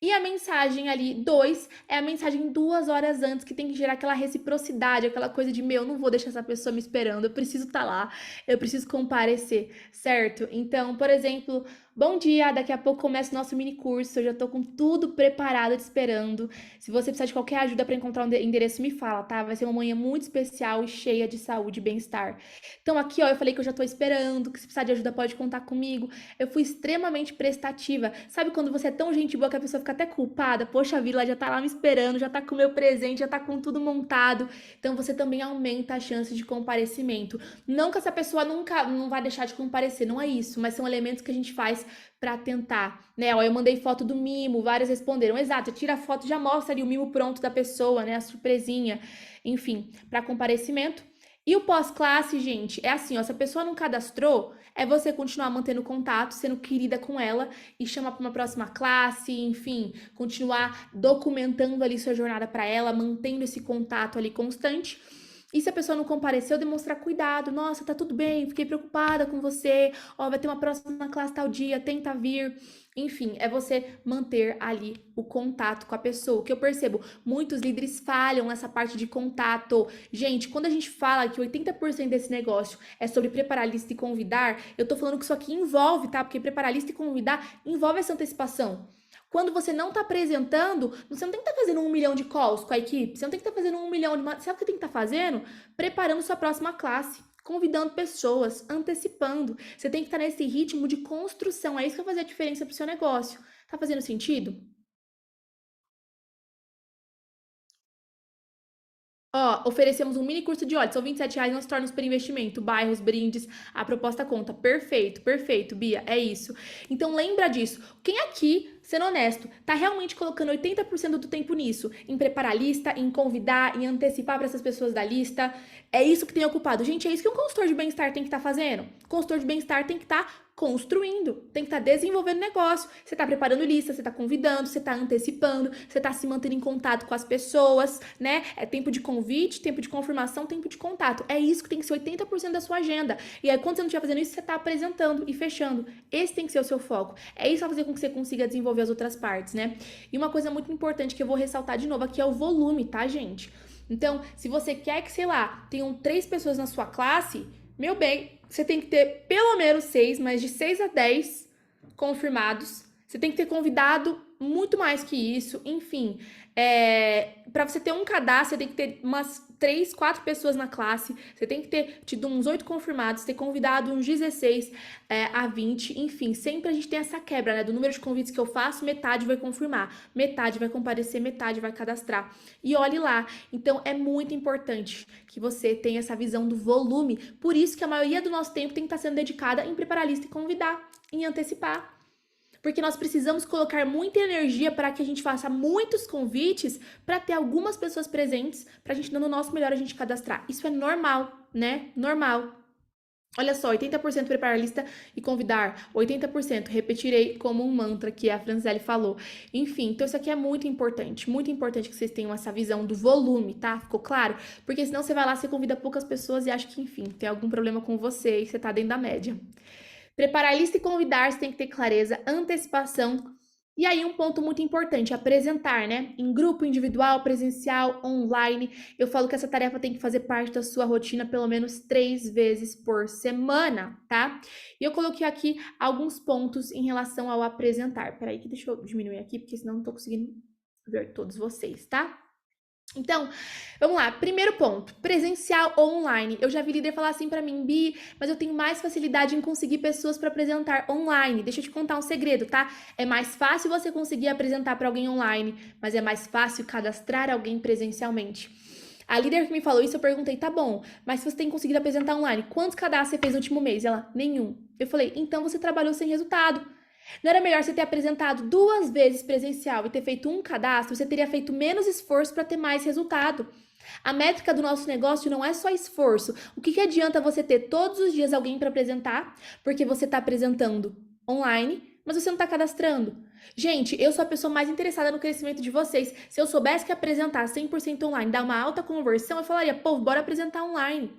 E a mensagem ali, 2, é a mensagem 2 horas antes, que tem que gerar aquela reciprocidade, aquela coisa de, meu, não vou deixar essa pessoa me esperando, eu preciso estar lá, eu preciso comparecer, certo? Então, por exemplo, bom dia, daqui a pouco começa o nosso mini curso, eu já tô com tudo preparado, te esperando. Se você precisar de qualquer ajuda para encontrar um endereço, me fala, tá? Vai ser uma manhã muito especial e cheia de saúde e bem-estar. Então, aqui, ó, eu falei que eu já tô esperando, que se precisar de ajuda pode contar comigo. Eu fui extremamente prestativa. Sabe quando você é tão gente boa que a pessoa fica até culpada? Poxa vida, ela já tá lá me esperando, já tá com o meu presente, já tá com tudo montado. Então você também aumenta a chance de comparecimento. Não que essa pessoa nunca não vai deixar de comparecer, não é isso, mas são elementos que a gente faz para tentar, né? Ó, eu mandei foto do mimo, várias responderam. Exato, tira a foto, já mostra ali o mimo pronto da pessoa, né? A surpresinha, enfim, para comparecimento. E o pós-classe, gente, é assim, ó, se a pessoa não cadastrou, é você continuar mantendo contato, sendo querida com ela e chamar para uma próxima classe, enfim, continuar documentando ali sua jornada para ela, mantendo esse contato ali constante. E se a pessoa não compareceu, demonstrar cuidado. Nossa, tá tudo bem, fiquei preocupada com você. Ó, vai ter uma próxima classe tal dia, tenta vir. Enfim, é você manter ali o contato com a pessoa. O que eu percebo, muitos líderes falham nessa parte de contato. Gente, quando a gente fala que 80% desse negócio é sobre preparar a lista e convidar, eu tô falando que isso aqui envolve, tá? Porque preparar a lista e convidar envolve essa antecipação. Quando você não tá apresentando, você não tem que estar fazendo 1 milhão de calls com a equipe, você não tem que estar fazendo 1 milhão de. Sabe o que tem que estar fazendo? Preparando sua próxima classe, convidando pessoas, antecipando. Você tem que estar nesse ritmo de construção. É isso que vai fazer a diferença pro seu negócio. Tá fazendo sentido? Ó, oferecemos um mini curso de ódio, são R$ 27, não se torna um super investimento, bairros, brindes, a proposta conta. Perfeito, perfeito, Bia, é isso. Então lembra disso. Quem aqui, sendo honesto, tá realmente colocando 80% do tempo nisso? Em preparar a lista, em convidar, em antecipar para essas pessoas da lista? É isso que tem ocupado. Gente, é isso que um consultor de bem-estar tem que estar fazendo. O consultor de bem-estar tem que estar construindo, tem que estar desenvolvendo negócio. Você está preparando lista, você está convidando, você está antecipando, você está se mantendo em contato com as pessoas, né? É tempo de convite, tempo de confirmação, tempo de contato. É isso que tem que ser 80% da sua agenda. E aí, quando você não estiver fazendo isso, você está apresentando e fechando. Esse tem que ser o seu foco. É isso que vai fazer com que você consiga desenvolver as outras partes, né? E uma coisa muito importante que eu vou ressaltar de novo aqui é o volume, tá, gente? Então, se você quer que, sei lá, tenham 3 pessoas na sua classe, meu bem, você tem que ter pelo menos 6, mas de 6 a 10 confirmados. Você tem que ter convidado muito mais que isso. Enfim, para você ter um cadastro, você tem que ter umas 3, 4 pessoas na classe. Você tem que ter tido uns 8 confirmados, ter convidado uns 16 a 20. Enfim, sempre a gente tem essa quebra, né? Do número de convites que eu faço, metade vai confirmar, metade vai comparecer, metade vai cadastrar. E olhe lá. Então, é muito importante que você tenha essa visão do volume. Por isso que a maioria do nosso tempo tem que estar sendo dedicada em preparar a lista e convidar, em antecipar. Porque nós precisamos colocar muita energia para que a gente faça muitos convites para ter algumas pessoas presentes, para a gente, dando o nosso melhor, a gente cadastrar. Isso é normal, né? Normal. Olha só, 80% preparar a lista e convidar, 80% repetirei como um mantra que a Franciele falou. Enfim, então isso aqui é muito importante que vocês tenham essa visão do volume, tá? Ficou claro? Porque senão você vai lá, você convida poucas pessoas e acha que, enfim, tem algum problema com você e você tá dentro da média. Preparar a lista e convidar, você tem que ter clareza, antecipação. E aí, um ponto muito importante, apresentar, né? Em grupo, individual, presencial, online. Eu falo que essa tarefa tem que fazer parte da sua rotina pelo menos 3 vezes por semana, tá? E eu coloquei aqui alguns pontos em relação ao apresentar. Peraí, que deixa eu diminuir aqui, porque senão não tô conseguindo ver todos vocês, tá? Então, vamos lá. Primeiro ponto, presencial ou online. Eu já vi líder falar assim pra mim, Bi, mas eu tenho mais facilidade em conseguir pessoas para apresentar online. Deixa eu te contar um segredo, tá? É mais fácil você conseguir apresentar para alguém online, mas é mais fácil cadastrar alguém presencialmente. A líder que me falou isso, eu perguntei, tá bom, mas se você tem conseguido apresentar online, quantos cadastros você fez no último mês? Ela, nenhum. Eu falei, então você trabalhou sem resultado. Não era melhor você ter apresentado 2 vezes presencial e ter feito um cadastro? Você teria feito menos esforço para ter mais resultado. A métrica do nosso negócio não é só esforço. O que adianta você ter todos os dias alguém para apresentar, porque você está apresentando online, mas você não está cadastrando? Gente, eu sou a pessoa mais interessada no crescimento de vocês. Se eu soubesse que apresentar 100% online dá uma alta conversão, eu falaria, pô, bora apresentar online.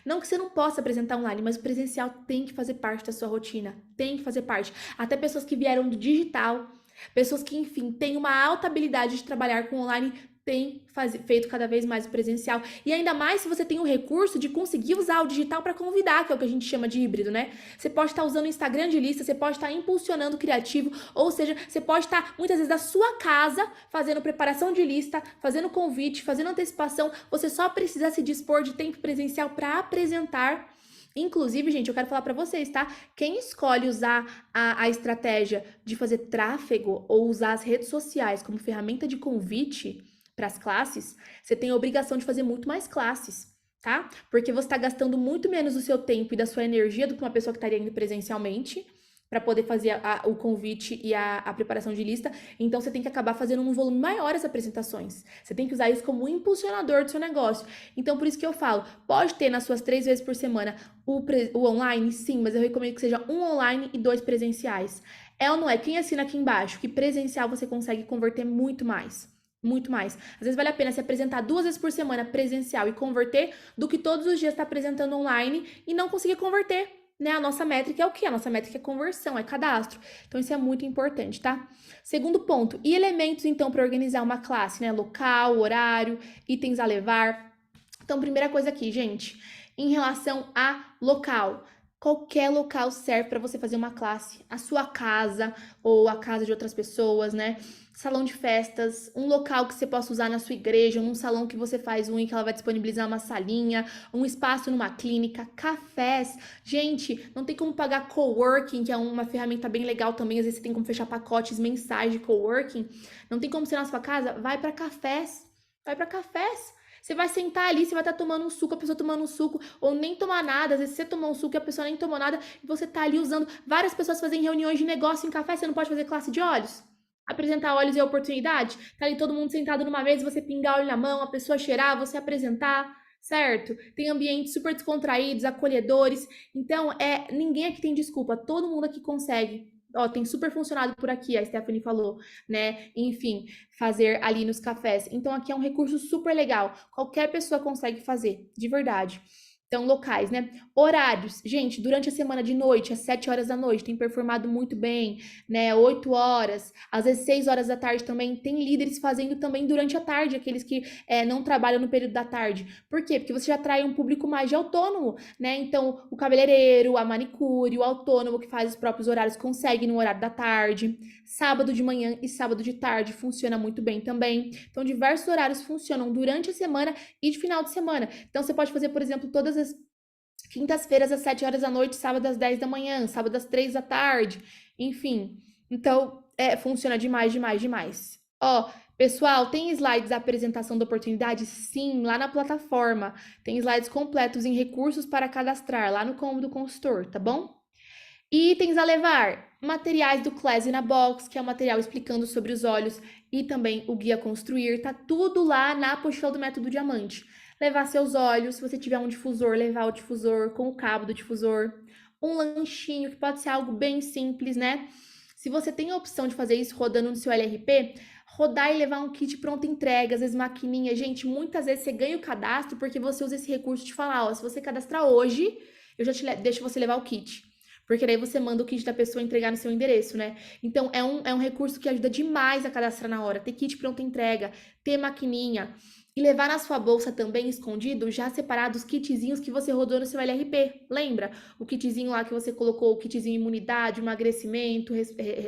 Não que você não possa apresentar online, mas o presencial tem que fazer parte da sua rotina. Tem que fazer parte. Até pessoas que vieram do digital, pessoas que, enfim, têm uma alta habilidade de trabalhar com online, têm feito cada vez mais o presencial. E ainda mais se você tem o recurso de conseguir usar o digital para convidar, que é o que a gente chama de híbrido, né? Você pode estar usando o Instagram de lista, você pode estar impulsionando o criativo, ou seja, você pode estar muitas vezes da sua casa fazendo preparação de lista, fazendo convite, fazendo antecipação. Você só precisa se dispor de tempo presencial para apresentar. Inclusive, gente, eu quero falar para vocês, tá? Quem escolhe usar a estratégia de fazer tráfego ou usar as redes sociais como ferramenta de convite para as classes, você tem a obrigação de fazer muito mais classes, tá? Porque você está gastando muito menos do seu tempo e da sua energia do que uma pessoa que estaria indo presencialmente para poder fazer o convite e a preparação de lista. Então, você tem que acabar fazendo um volume maior as apresentações. Você tem que usar isso como um impulsionador do seu negócio. Então, por isso que eu falo, pode ter nas suas 3 vezes por semana o online, sim, mas eu recomendo que seja um online e 2 presenciais. É ou não é? Quem assina aqui embaixo que presencial você consegue converter muito mais. Muito mais. Às vezes vale a pena se apresentar 2 vezes por semana presencial e converter, do que todos os dias estar apresentando online e não conseguir converter, né? A nossa métrica é o quê? A nossa métrica é conversão, é cadastro. Então isso é muito importante, tá? Segundo ponto, e elementos então para organizar uma classe, né? Local, horário, itens a levar. Então, primeira coisa aqui, gente, em relação a local. Qualquer local serve para você fazer uma classe. A sua casa ou a casa de outras pessoas, né? Salão de festas, um local que você possa usar na sua igreja, num salão que você faz unha, que ela vai disponibilizar uma salinha, um espaço numa clínica, cafés. Gente, não tem como pagar coworking, que é uma ferramenta bem legal também. Às vezes você tem como fechar pacotes mensais de coworking. Não tem como ser na sua casa? Vai para cafés. Vai para cafés. Você vai sentar ali, você vai estar tomando um suco, a pessoa tomando um suco, ou nem tomar nada. Às vezes você tomou um suco e a pessoa nem tomou nada, e você tá ali usando. Várias pessoas fazem reuniões de negócio em café, você não pode fazer classe de óleos? Apresentar óleos é oportunidade? Tá ali todo mundo sentado numa mesa, você pingar óleo na mão, a pessoa cheirar, você apresentar, certo? Tem ambientes super descontraídos, acolhedores. Então, ninguém aqui tem desculpa, todo mundo aqui consegue. Ó, tem super funcionado por aqui, a Stephanie falou, né? Enfim, fazer ali nos cafés. Então, aqui é um recurso super legal. Qualquer pessoa consegue fazer, de verdade. Então, locais, né? Horários. Gente, durante a semana de noite, às 7 horas da noite, tem performado muito bem, né? 8 horas, às vezes 6 horas da tarde também. Tem líderes fazendo também durante a tarde, aqueles que não trabalham no período da tarde. Por quê? Porque você já atrai um público mais de autônomo, né? Então, o cabeleireiro, a manicure, o autônomo que faz os próprios horários consegue no horário da tarde. Sábado de manhã e sábado de tarde funciona muito bem também. Então, diversos horários funcionam durante a semana e de final de semana. Então, você pode fazer, por exemplo, todas as quintas-feiras às 7 horas da noite, sábado às 10 da manhã, sábado às 3 da tarde, enfim. Então, funciona demais, demais, demais. Ó, pessoal, tem slides da apresentação da oportunidade? Sim, lá na plataforma. Tem slides completos em recursos para cadastrar, lá no Cômodo Consultor, tá bom? Itens a levar: materiais do Class in a Box, que é o material explicando sobre os olhos, e também o guia construir, tá tudo lá na apostila do Método Diamante. Levar seus olhos, se você tiver um difusor, levar o difusor com o cabo do difusor. Um lanchinho, que pode ser algo bem simples, né? Se você tem a opção de fazer isso rodando no seu LRP, rodar e levar um kit pronto entrega, às vezes maquininha. Gente, muitas vezes você ganha o cadastro porque você usa esse recurso de falar, ó, se você cadastrar hoje, eu já deixo você levar o kit. Porque daí você manda o kit da pessoa entregar no seu endereço, né? Então, é um recurso que ajuda demais a cadastrar na hora. Ter kit pronta entrega, ter maquininha. E levar na sua bolsa também, escondido, já separado os kitzinhos que você rodou no seu LRP. Lembra? O kitzinho lá que você colocou, o kitzinho imunidade, emagrecimento,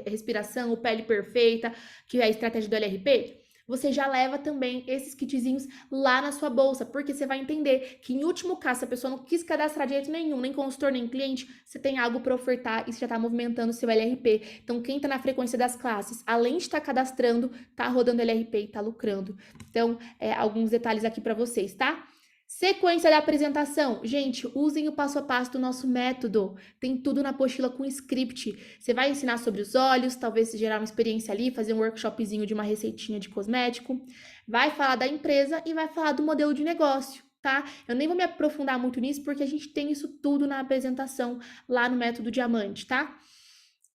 respiração, pele perfeita, que é a estratégia do LRP. Você já leva também esses kitzinhos lá na sua bolsa, porque você vai entender que, em último caso, se a pessoa não quis cadastrar de jeito nenhum, nem consultor, nem cliente, você tem algo para ofertar e você já está movimentando o seu LRP. Então, quem está na frequência das classes, além de estar cadastrando, está rodando LRP e está lucrando. Então, alguns detalhes aqui para vocês, tá? Sequência da apresentação. Gente, usem o passo a passo do nosso método. Tem tudo na apostila com script. Você vai ensinar sobre os olhos, talvez gerar uma experiência ali, fazer um workshopzinho de uma receitinha de cosmético. Vai falar da empresa e vai falar do modelo de negócio, tá? Eu nem vou me aprofundar muito nisso, porque a gente tem isso tudo na apresentação lá no Método Diamante, tá?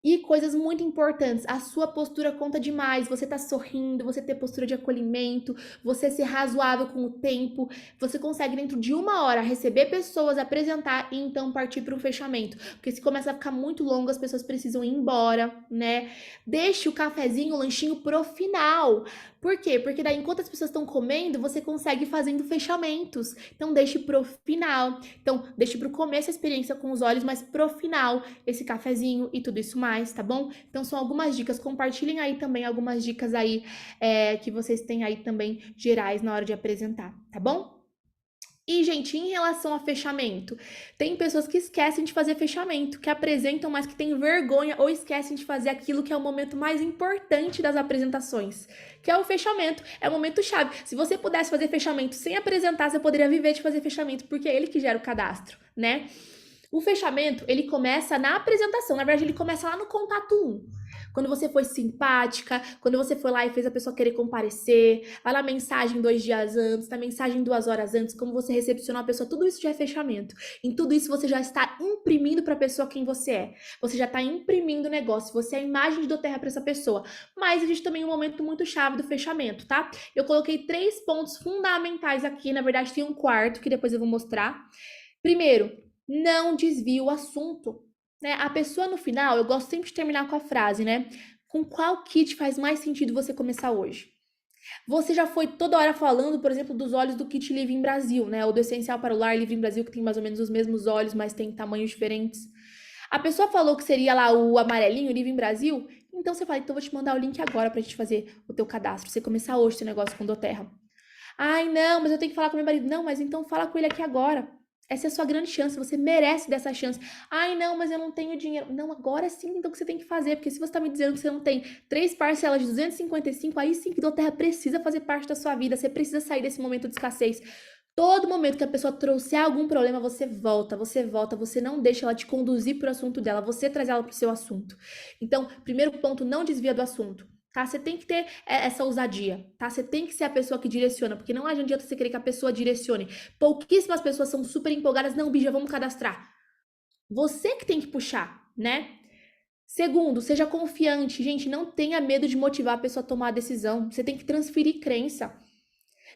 E coisas muito importantes, a sua postura conta demais. Você tá sorrindo, você ter postura de acolhimento, você ser razoável com o tempo. Você consegue, dentro de 1 hora, receber pessoas, apresentar e então partir para um fechamento. Porque se começa a ficar muito longo, as pessoas precisam ir embora, né? Deixe o cafezinho, o lanchinho pro final. Por quê? Porque daí, enquanto as pessoas estão comendo, você consegue ir fazendo fechamentos. Então, deixe pro final. Então, deixe pro começo a experiência com os olhos, mas pro final, esse cafezinho e tudo isso mais, tá bom? Então, são algumas dicas. Compartilhem aí também algumas dicas aí que vocês têm aí também gerais na hora de apresentar, tá bom? E, gente, em relação a fechamento, tem pessoas que esquecem de fazer fechamento, que apresentam, mas que têm vergonha ou esquecem de fazer aquilo que é o momento mais importante das apresentações, que é o fechamento. É o momento chave. Se você pudesse fazer fechamento sem apresentar, você poderia viver de fazer fechamento, porque é ele que gera o cadastro, né? O fechamento, ele começa na apresentação. Na verdade, ele começa lá no contato 1. Quando você foi simpática, quando você foi lá e fez a pessoa querer comparecer, vai na mensagem 2 dias antes, na mensagem 2 horas antes, como você recepcionou a pessoa, tudo isso já é fechamento. Em tudo isso você já está imprimindo para a pessoa quem você é. Você já está imprimindo o negócio, você é a imagem de doTERRA para essa pessoa. Mas existe também um momento muito chave do fechamento, tá? Eu coloquei 3 pontos fundamentais aqui, na verdade tem um quarto que depois eu vou mostrar. Primeiro, não desvie o assunto. Né? A pessoa no final, eu gosto sempre de terminar com a frase, né? Com qual kit faz mais sentido você começar hoje? Você já foi toda hora falando, por exemplo, dos óleos do kit Living Brasil, né? Ou do Essencial para o Lar Living Brasil, que tem mais ou menos os mesmos óleos, mas tem tamanhos diferentes. A pessoa falou que seria lá o amarelinho, Living Brasil. Então você fala, então eu vou te mandar o link agora pra gente fazer o teu cadastro. Você começar hoje seu negócio com doTERRA. Ai, não, mas eu tenho que falar com meu marido. Não, mas então fala com ele aqui agora. Essa é a sua grande chance, você merece dessa chance. Ai, não, mas eu não tenho dinheiro. Não, agora sim, então que você tem que fazer, porque se você tá me dizendo que você não tem 3 parcelas de 255, aí sim que doTERRA precisa fazer parte da sua vida, você precisa sair desse momento de escassez. Todo momento que a pessoa trouxer algum problema, você volta, você não deixa ela te conduzir pro assunto dela, você traz ela pro seu assunto. Então, primeiro ponto, não desvia do assunto. Tá? Você tem que ter essa ousadia, tá? Você tem que ser a pessoa que direciona, porque não adianta você querer que a pessoa direcione. Pouquíssimas pessoas são super empolgadas, não, Bija, vamos cadastrar. Você que tem que puxar, né? Segundo, seja confiante. Gente, não tenha medo de motivar a pessoa a tomar a decisão. Você tem que transferir crença.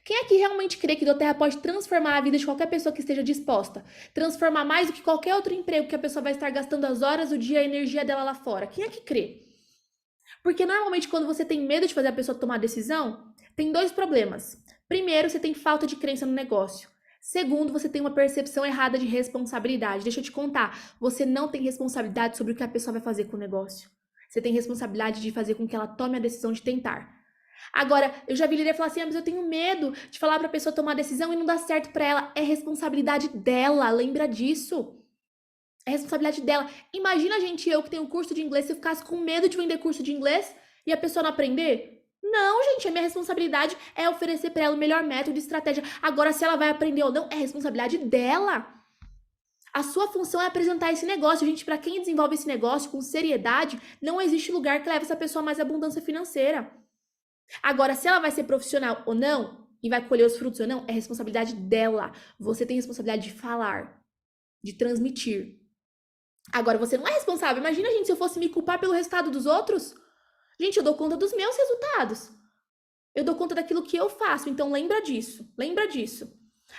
Quem é que realmente crê que doTERRA pode transformar a vida de qualquer pessoa que esteja disposta? Transformar mais do que qualquer outro emprego que a pessoa vai estar gastando as horas, o dia, a energia dela lá fora? Quem é que crê? Porque normalmente quando você tem medo de fazer a pessoa tomar decisão, tem 2 problemas. Primeiro, você tem falta de crença no negócio. Segundo, você tem uma percepção errada de responsabilidade. Deixa eu te contar, você não tem responsabilidade sobre o que a pessoa vai fazer com o negócio. Você tem responsabilidade de fazer com que ela tome a decisão de tentar. Agora, eu já vi líder falar assim, mas eu tenho medo de falar pra pessoa tomar a decisão e não dar certo pra ela. É responsabilidade dela, lembra disso. É responsabilidade dela. Imagina, gente, eu que tenho curso de inglês, se eu ficasse com medo de vender curso de inglês e a pessoa não aprender? Não, gente, a minha responsabilidade é oferecer para ela o melhor método e estratégia. Agora, se ela vai aprender ou não, é responsabilidade dela. A sua função é apresentar esse negócio. Gente, para quem desenvolve esse negócio com seriedade, não existe lugar que leve essa pessoa a mais abundância financeira. Agora, se ela vai ser profissional ou não, e vai colher os frutos ou não, é responsabilidade dela. Você tem responsabilidade de falar, de transmitir. Agora, você não é responsável. Imagina, gente, se eu fosse me culpar pelo resultado dos outros. Gente, eu dou conta dos meus resultados. Eu dou conta daquilo que eu faço. Então, lembra disso. Lembra disso.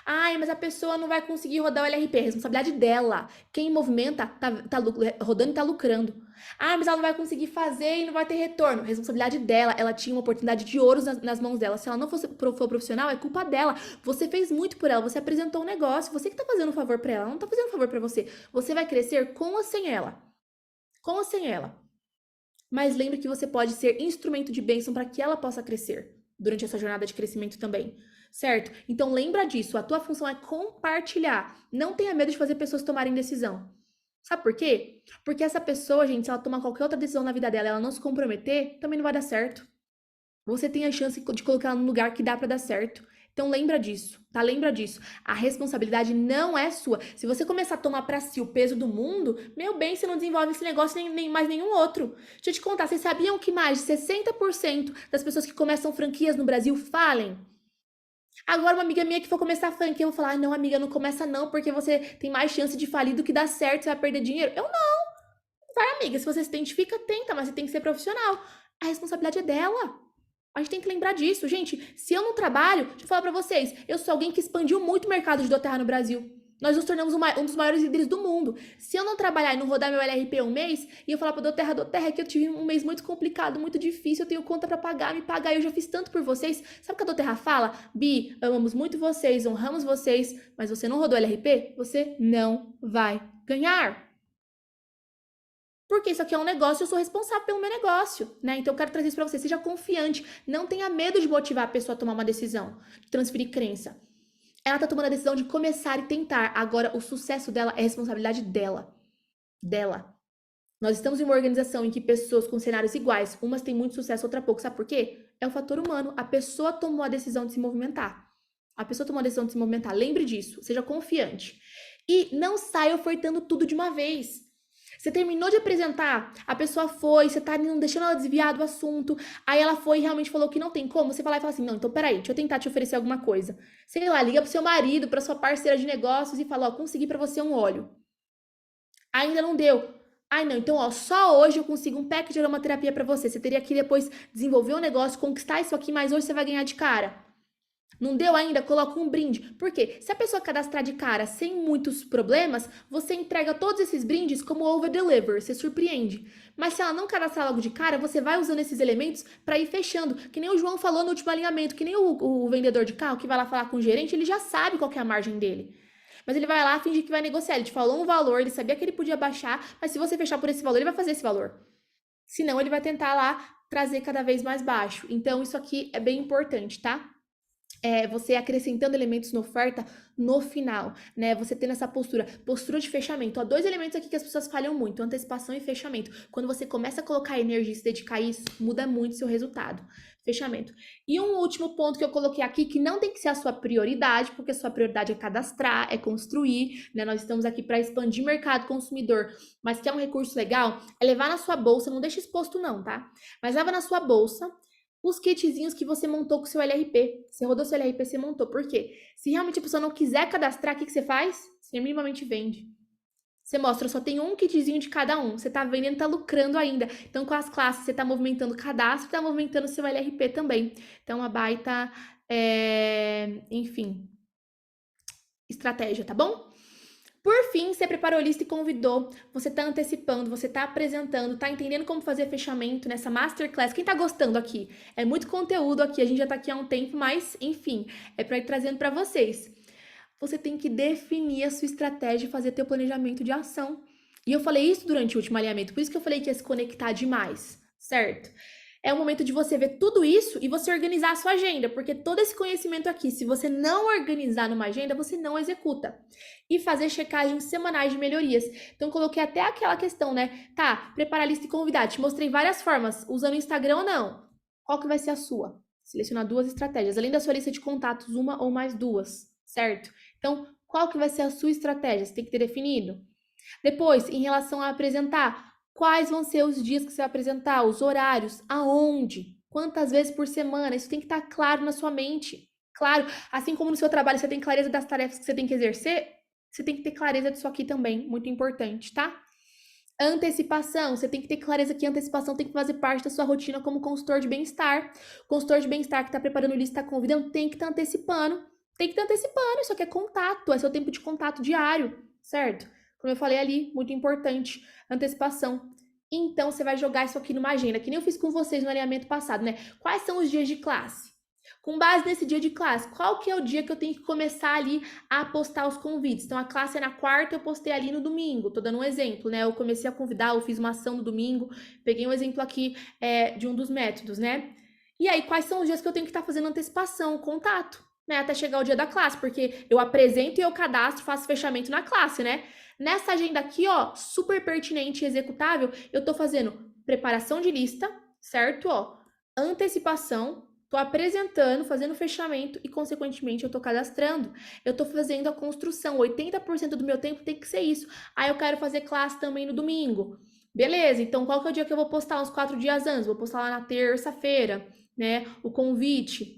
Ai, mas a pessoa não vai conseguir rodar o LRP. É responsabilidade dela. Quem movimenta tá rodando e tá lucrando. Ah, mas ela não vai conseguir fazer e não vai ter retorno. Responsabilidade dela. Ela tinha uma oportunidade de ouro nas mãos dela. Se ela não for profissional, é culpa dela. Você fez muito por ela. Você apresentou um negócio. Você que tá fazendo um favor pra ela. Ela não tá fazendo um favor pra você. Você vai crescer com ou sem ela. Com ou sem ela. Mas lembre que você pode ser instrumento de bênção para que ela possa crescer durante essa jornada de crescimento também, certo? Então lembra disso, a tua função é compartilhar. Não tenha medo de fazer pessoas tomarem decisão. Sabe por quê? Porque essa pessoa, gente, se ela tomar qualquer outra decisão na vida dela e ela não se comprometer, também não vai dar certo. Você tem a chance de colocar ela num lugar que dá para dar certo. Então lembra disso, tá? Lembra disso. A responsabilidade não é sua. Se você começar a tomar pra si o peso do mundo, meu bem, você não desenvolve esse negócio nem mais nenhum outro. Deixa eu te contar, vocês sabiam que mais de 60% das pessoas que começam franquias no Brasil falem? Agora uma amiga minha que for começar a franquia, eu vou falar, não amiga, não começa não, porque você tem mais chance de falir do que dar certo, você vai perder dinheiro. Eu não. Vai amiga, se você se identifica, tenta, mas você tem que ser profissional. A responsabilidade é dela. A gente tem que lembrar disso. Gente, se eu não trabalho, deixa eu falar pra vocês, eu sou alguém que expandiu muito o mercado de doTERRA no Brasil. Nós nos tornamos um dos maiores líderes do mundo. Se eu não trabalhar e não rodar meu LRP um mês, e eu falar pra doTERRA, que eu tive um mês muito complicado, muito difícil, eu tenho conta pra pagar, me pagar, eu já fiz tanto por vocês. Sabe o que a doTERRA fala? Bi, amamos muito vocês, honramos vocês, mas você não rodou LRP? Você não vai ganhar. Porque isso aqui é um negócio, eu sou responsável pelo meu negócio, né? Então eu quero trazer isso pra você. Seja confiante, não tenha medo de motivar a pessoa a tomar uma decisão, de transferir crença. Ela tá tomando a decisão de começar e tentar. Agora, o sucesso dela é responsabilidade dela. Dela. Nós estamos em uma organização em que pessoas com cenários iguais, umas têm muito sucesso, outra pouco. Sabe por quê? É o fator humano. A pessoa tomou a decisão de se movimentar. A pessoa tomou a decisão de se movimentar. Lembre disso. Seja confiante. E não saia ofertando tudo de uma vez. Você terminou de apresentar, a pessoa foi, você tá não deixando ela desviar do assunto, aí ela foi e realmente falou que não tem como, você vai lá e fala assim, não, então peraí, deixa eu tentar te oferecer alguma coisa. Sei lá, liga pro seu marido, pra sua parceira de negócios e fala, ó, consegui pra você um óleo. Ainda não deu. Ai, não, então, ó, só hoje eu consigo um pack de aromaterapia pra você. Você teria que depois desenvolver um negócio, conquistar isso aqui, mas hoje você vai ganhar de cara. Não deu ainda? Coloca um brinde. Por quê? Se a pessoa cadastrar de cara sem muitos problemas, você entrega todos esses brindes como over-deliver, você surpreende. Mas se ela não cadastrar logo de cara, você vai usando esses elementos para ir fechando. Que nem o João falou no último alinhamento, que nem o vendedor de carro que vai lá falar com o gerente, ele já sabe qual que é a margem dele. Mas ele vai lá fingir que vai negociar. Ele te falou um valor, ele sabia que ele podia baixar, mas se você fechar por esse valor, ele vai fazer esse valor. Senão, ele vai tentar lá trazer cada vez mais baixo. Então, isso aqui é bem importante, tá? Você acrescentando elementos na oferta no final, né? Você tendo essa postura de fechamento. Ó, dois elementos aqui que as pessoas falham muito, antecipação e fechamento. Quando você começa a colocar energia e se dedicar a isso, muda muito o seu resultado. Fechamento. E um último ponto que eu coloquei aqui, que não tem que ser a sua prioridade, porque a sua prioridade é cadastrar, é construir, né? Nós estamos aqui para expandir mercado consumidor, mas que é um recurso legal, é levar na sua bolsa, não deixa exposto não, tá? Mas leva na sua bolsa os kitzinhos que você montou com o seu LRP. Você rodou seu LRP, você montou. Por quê? Se realmente a pessoa não quiser cadastrar, o que você faz? Você minimamente vende. Você mostra, só tem um kitzinho de cada um. Você tá vendendo, tá lucrando ainda. Então, com as classes, você tá movimentando o cadastro, tá movimentando o seu LRP também. Então, uma baita, enfim, estratégia, tá bom? Por fim, você preparou a lista e convidou, você tá antecipando, você tá apresentando, tá entendendo como fazer fechamento nessa masterclass. Quem tá gostando aqui? É muito conteúdo aqui, a gente já tá aqui há um tempo, mas enfim, é para ir trazendo para vocês. Você tem que definir a sua estratégia e fazer teu planejamento de ação. E eu falei isso durante o último alinhamento, por isso que eu falei que ia se conectar demais, certo? É o momento de você ver tudo isso e você organizar a sua agenda, porque todo esse conhecimento aqui, se você não organizar numa agenda, você não executa. E fazer checagens semanais de melhorias. Então, coloquei até aquela questão, né? Tá, preparar a lista e convidar. Te mostrei várias formas, usando o Instagram ou não. Qual que vai ser a sua? Selecionar duas estratégias. Além da sua lista de contatos, uma ou mais duas, certo? Então, qual que vai ser a sua estratégia? Você tem que ter definido. Depois, em relação a apresentar, quais vão ser os dias que você vai apresentar, os horários, aonde, quantas vezes por semana, isso tem que estar claro na sua mente. Claro, assim como no seu trabalho você tem clareza das tarefas que você tem que exercer, você tem que ter clareza disso aqui também, muito importante, tá? Antecipação, você tem que ter clareza que a antecipação tem que fazer parte da sua rotina como consultor de bem-estar. Consultor de bem-estar que está preparando lista, está convidando, tem que estar antecipando. Tem que estar antecipando, isso aqui é contato, é seu tempo de contato diário, certo? Como eu falei ali, muito importante, antecipação. Então, você vai jogar isso aqui numa agenda, que nem eu fiz com vocês no alinhamento passado, né? Quais são os dias de classe? Com base nesse dia de classe, qual que é o dia que eu tenho que começar ali a postar os convites? Então, a classe é na quarta, eu postei ali no domingo. Tô dando um exemplo, né? Eu comecei a convidar, eu fiz uma ação no domingo, peguei um exemplo aqui de um dos métodos, né? E aí, quais são os dias que eu tenho que estar fazendo antecipação, contato, né? Até chegar o dia da classe, porque eu apresento e eu cadastro, faço fechamento na classe, né? Nessa agenda aqui, ó, super pertinente e executável, eu tô fazendo preparação de lista, certo? Ó, antecipação, tô apresentando, fazendo fechamento e, consequentemente, eu tô cadastrando. Eu tô fazendo a construção. 80% do meu tempo tem que ser isso. Aí eu quero fazer classe também no domingo. Beleza, então qual que é o dia que eu vou postar? Uns 4 dias antes. Vou postar lá na terça-feira, né? O convite.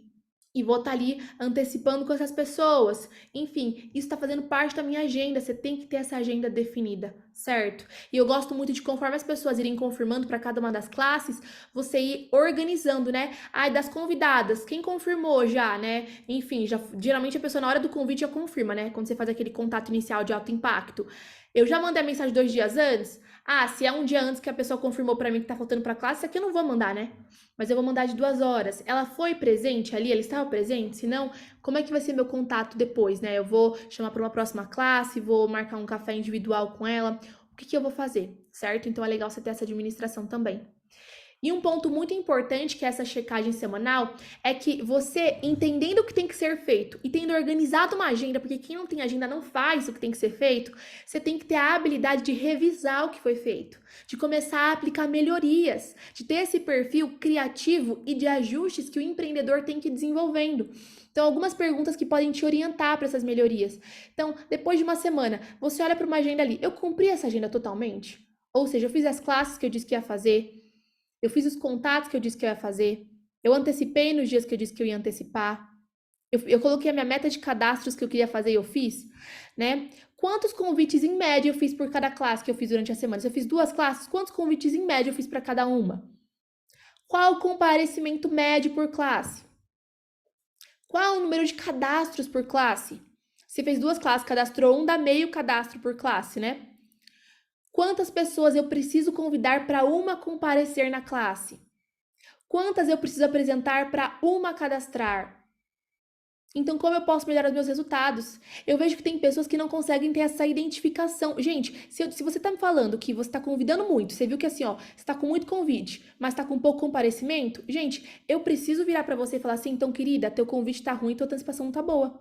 E vou estar ali antecipando com essas pessoas. Enfim, isso está fazendo parte da minha agenda. Você tem que ter essa agenda definida, certo? E eu gosto muito de, conforme as pessoas irem confirmando para cada uma das classes, você ir organizando, né? Ai, das convidadas, quem confirmou já, né? Enfim, já, geralmente a pessoa na hora do convite já confirma, né? Quando você faz aquele contato inicial de alto impacto. Eu já mandei a mensagem 2 dias antes. Ah, se é um dia antes que a pessoa confirmou para mim que tá faltando para classe, isso aqui eu não vou mandar, né? Mas eu vou mandar de 2 horas. Ela foi presente ali? Ela estava presente? Se não, como é que vai ser meu contato depois, né? Eu vou chamar para uma próxima classe, vou marcar um café individual com ela. O que eu vou fazer, certo? Então é legal você ter essa administração também. E um ponto muito importante que é essa checagem semanal é que você, entendendo o que tem que ser feito e tendo organizado uma agenda, porque quem não tem agenda não faz o que tem que ser feito, você tem que ter a habilidade de revisar o que foi feito, de começar a aplicar melhorias, de ter esse perfil criativo e de ajustes que o empreendedor tem que ir desenvolvendo. Então, algumas perguntas que podem te orientar para essas melhorias. Então, depois de uma semana, você olha para uma agenda ali, eu cumpri essa agenda totalmente? Ou seja, eu fiz as classes que eu disse que ia fazer, eu fiz os contatos que eu disse que eu ia fazer, eu antecipei nos dias que eu disse que eu ia antecipar, eu coloquei a minha meta de cadastros que eu queria fazer e eu fiz, né? Quantos convites em média eu fiz por cada classe que eu fiz durante a semana? Se eu fiz 2 classes, quantos convites em média eu fiz para cada uma? Qual o comparecimento médio por classe? Qual o número de cadastros por classe? Se fez 2 classes, cadastrou um, dá meio cadastro por classe, né? Quantas pessoas eu preciso convidar para uma comparecer na classe? Quantas eu preciso apresentar para uma cadastrar? Então, como eu posso melhorar os meus resultados? Eu vejo que tem pessoas que não conseguem ter essa identificação. Gente, se você tá me falando que você tá convidando muito, você viu que assim, ó, você tá com muito convite, mas tá com pouco comparecimento, gente, eu preciso virar pra você e falar assim, então, querida, teu convite tá ruim, tua antecipação não tá boa.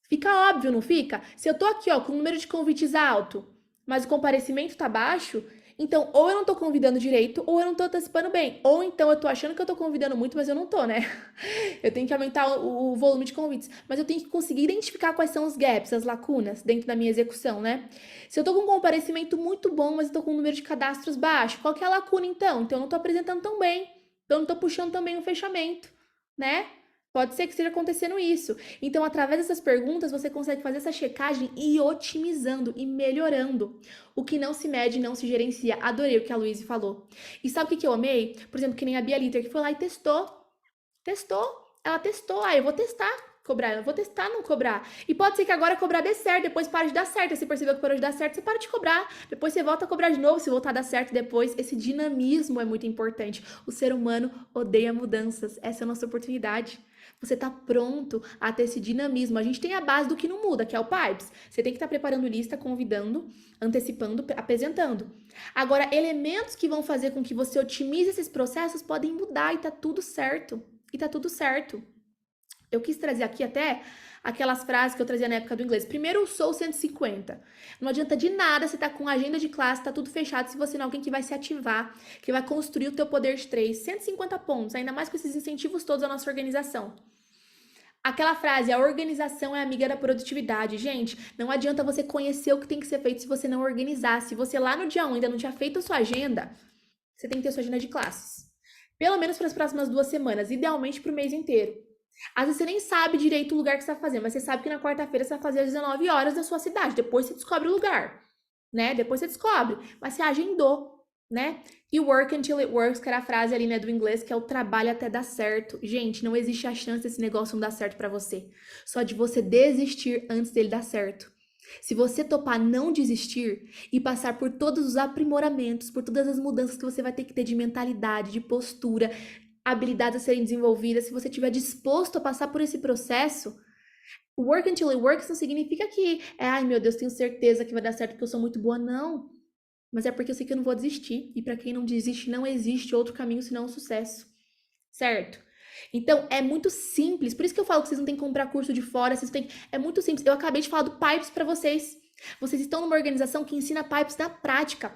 Fica óbvio, não fica? Se eu tô aqui, ó, com o número de convites alto, mas o comparecimento tá baixo, então ou eu não tô convidando direito, ou eu não tô antecipando bem. Ou então eu tô achando que eu tô convidando muito, mas eu não tô, né? Eu tenho que aumentar o volume de convites, mas eu tenho que conseguir identificar quais são os gaps, as lacunas dentro da minha execução, né? Se eu tô com um comparecimento muito bom, mas eu tô com um número de cadastros baixo, qual que é a lacuna então? Então eu não tô apresentando tão bem, então eu não tô puxando também o fechamento, né? Pode ser que esteja acontecendo isso. Então, através dessas perguntas, você consegue fazer essa checagem e ir otimizando e melhorando. O que não se mede, não se gerencia. Adorei o que a Luísa falou. E sabe o que eu amei? Por exemplo, que nem a Bia Litter, que foi lá e testou. Testou. Ela testou. Ah, eu vou testar cobrar. Eu vou testar não cobrar. E pode ser que agora cobrar dê certo, depois pare de dar certo. Aí você percebeu que parou de dar certo, você para de cobrar. Depois você volta a cobrar de novo, se voltar a dar certo depois. Esse dinamismo é muito importante. O ser humano odeia mudanças. Essa é a nossa oportunidade. Você tá pronto a ter esse dinamismo. A gente tem a base do que não muda, que é o Pipes. Você tem que estar preparando lista, convidando, antecipando, apresentando. Agora, elementos que vão fazer com que você otimize esses processos podem mudar e tá tudo certo. E tá tudo certo. Eu quis trazer aqui até aquelas frases que eu trazia na época do inglês. Primeiro, eu sou 150. Não adianta de nada você tá com agenda de classe, tá tudo fechado, se você não é alguém que vai se ativar, que vai construir o teu poder de 3. 150 pontos, ainda mais com esses incentivos todos da nossa organização. Aquela frase, a organização é amiga da produtividade. Gente, não adianta você conhecer o que tem que ser feito se você não organizar. Se você lá no dia 1 ainda não tinha feito a sua agenda, você tem que ter sua agenda de classes. Pelo menos para as próximas 2 semanas, idealmente para o mês inteiro. Às vezes você nem sabe direito o lugar que você vai fazer, mas você sabe que na quarta-feira você vai fazer às 19 horas da sua cidade. Depois você descobre o lugar, né? Depois você descobre. Mas você agendou, né? E work until it works, que era a frase ali, né, do inglês, que é o trabalho até dar certo. Gente, não existe a chance desse negócio não dar certo para você. Só de você desistir antes dele dar certo. Se você topar não desistir e passar por todos os aprimoramentos, por todas as mudanças que você vai ter que ter de mentalidade, de postura, habilidades a serem desenvolvidas, se você estiver disposto a passar por esse processo, work until it works não significa que, ai meu Deus, tenho certeza que vai dar certo porque eu sou muito boa, não. Mas é porque eu sei que eu não vou desistir. E para quem não desiste, não existe outro caminho senão o sucesso. Certo? Então, é muito simples. Por isso que eu falo que vocês não têm que comprar curso de fora, vocês têm. É muito simples. Eu acabei de falar do Pipes para vocês. Vocês estão numa organização que ensina Pipes na prática.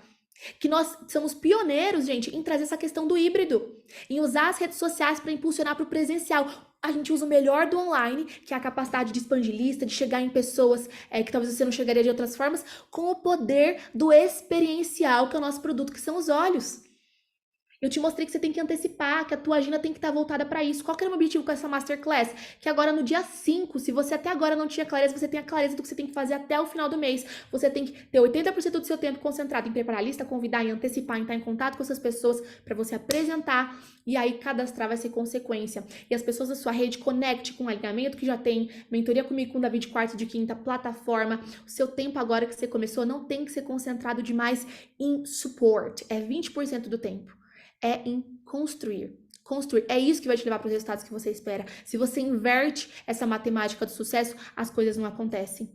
Que nós somos pioneiros, gente, em trazer essa questão do híbrido, em usar as redes sociais para impulsionar para o presencial. A gente usa o melhor do online, que é a capacidade de expandir lista, de chegar em pessoas que talvez você não chegaria de outras formas, com o poder do experiencial, que é o nosso produto, que são os olhos. Eu te mostrei que você tem que antecipar, que a tua agenda tem que estar voltada para isso. Qual que era o meu objetivo com essa masterclass? Que agora no dia 5, se você até agora não tinha clareza, você tem a clareza do que você tem que fazer até o final do mês. Você tem que ter 80% do seu tempo concentrado em preparar a lista, convidar e antecipar, em estar em contato com essas pessoas para você apresentar e aí cadastrar vai ser consequência. E as pessoas da sua rede conecte com o alinhamento que já tem, mentoria comigo com o Davi de quarta e de quinta, plataforma. O seu tempo agora que você começou não tem que ser concentrado demais em support. É 20% do tempo. É em construir. Construir. É isso que vai te levar para os resultados que você espera. Se você inverte essa matemática do sucesso, as coisas não acontecem.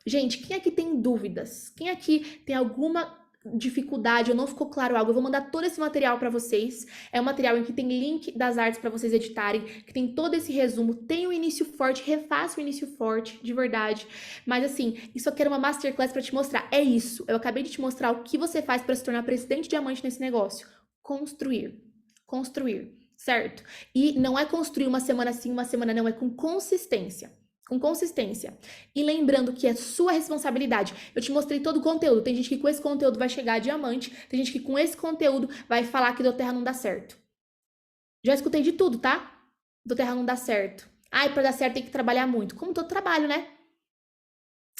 Gente, quem aqui tem dúvidas? Quem aqui tem alguma dificuldade ou não ficou claro algo? Eu vou mandar todo esse material para vocês. É um material em que tem link das artes para vocês editarem, que tem todo esse resumo, tem o início forte, refaça o início forte, de verdade. Mas assim, isso aqui era uma masterclass para te mostrar. É isso. Eu acabei de te mostrar o que você faz para se tornar presidente diamante nesse negócio. Construir. Construir, certo? E não é construir uma semana sim, uma semana não, é com consistência. Com consistência. E lembrando que é sua responsabilidade. Eu te mostrei todo o conteúdo. Tem gente que com esse conteúdo vai chegar a diamante. Tem gente que com esse conteúdo vai falar que doTERRA não dá certo. Já escutei de tudo, tá? doTERRA não dá certo. Ai, pra dar certo tem que trabalhar muito. Como todo trabalho, né?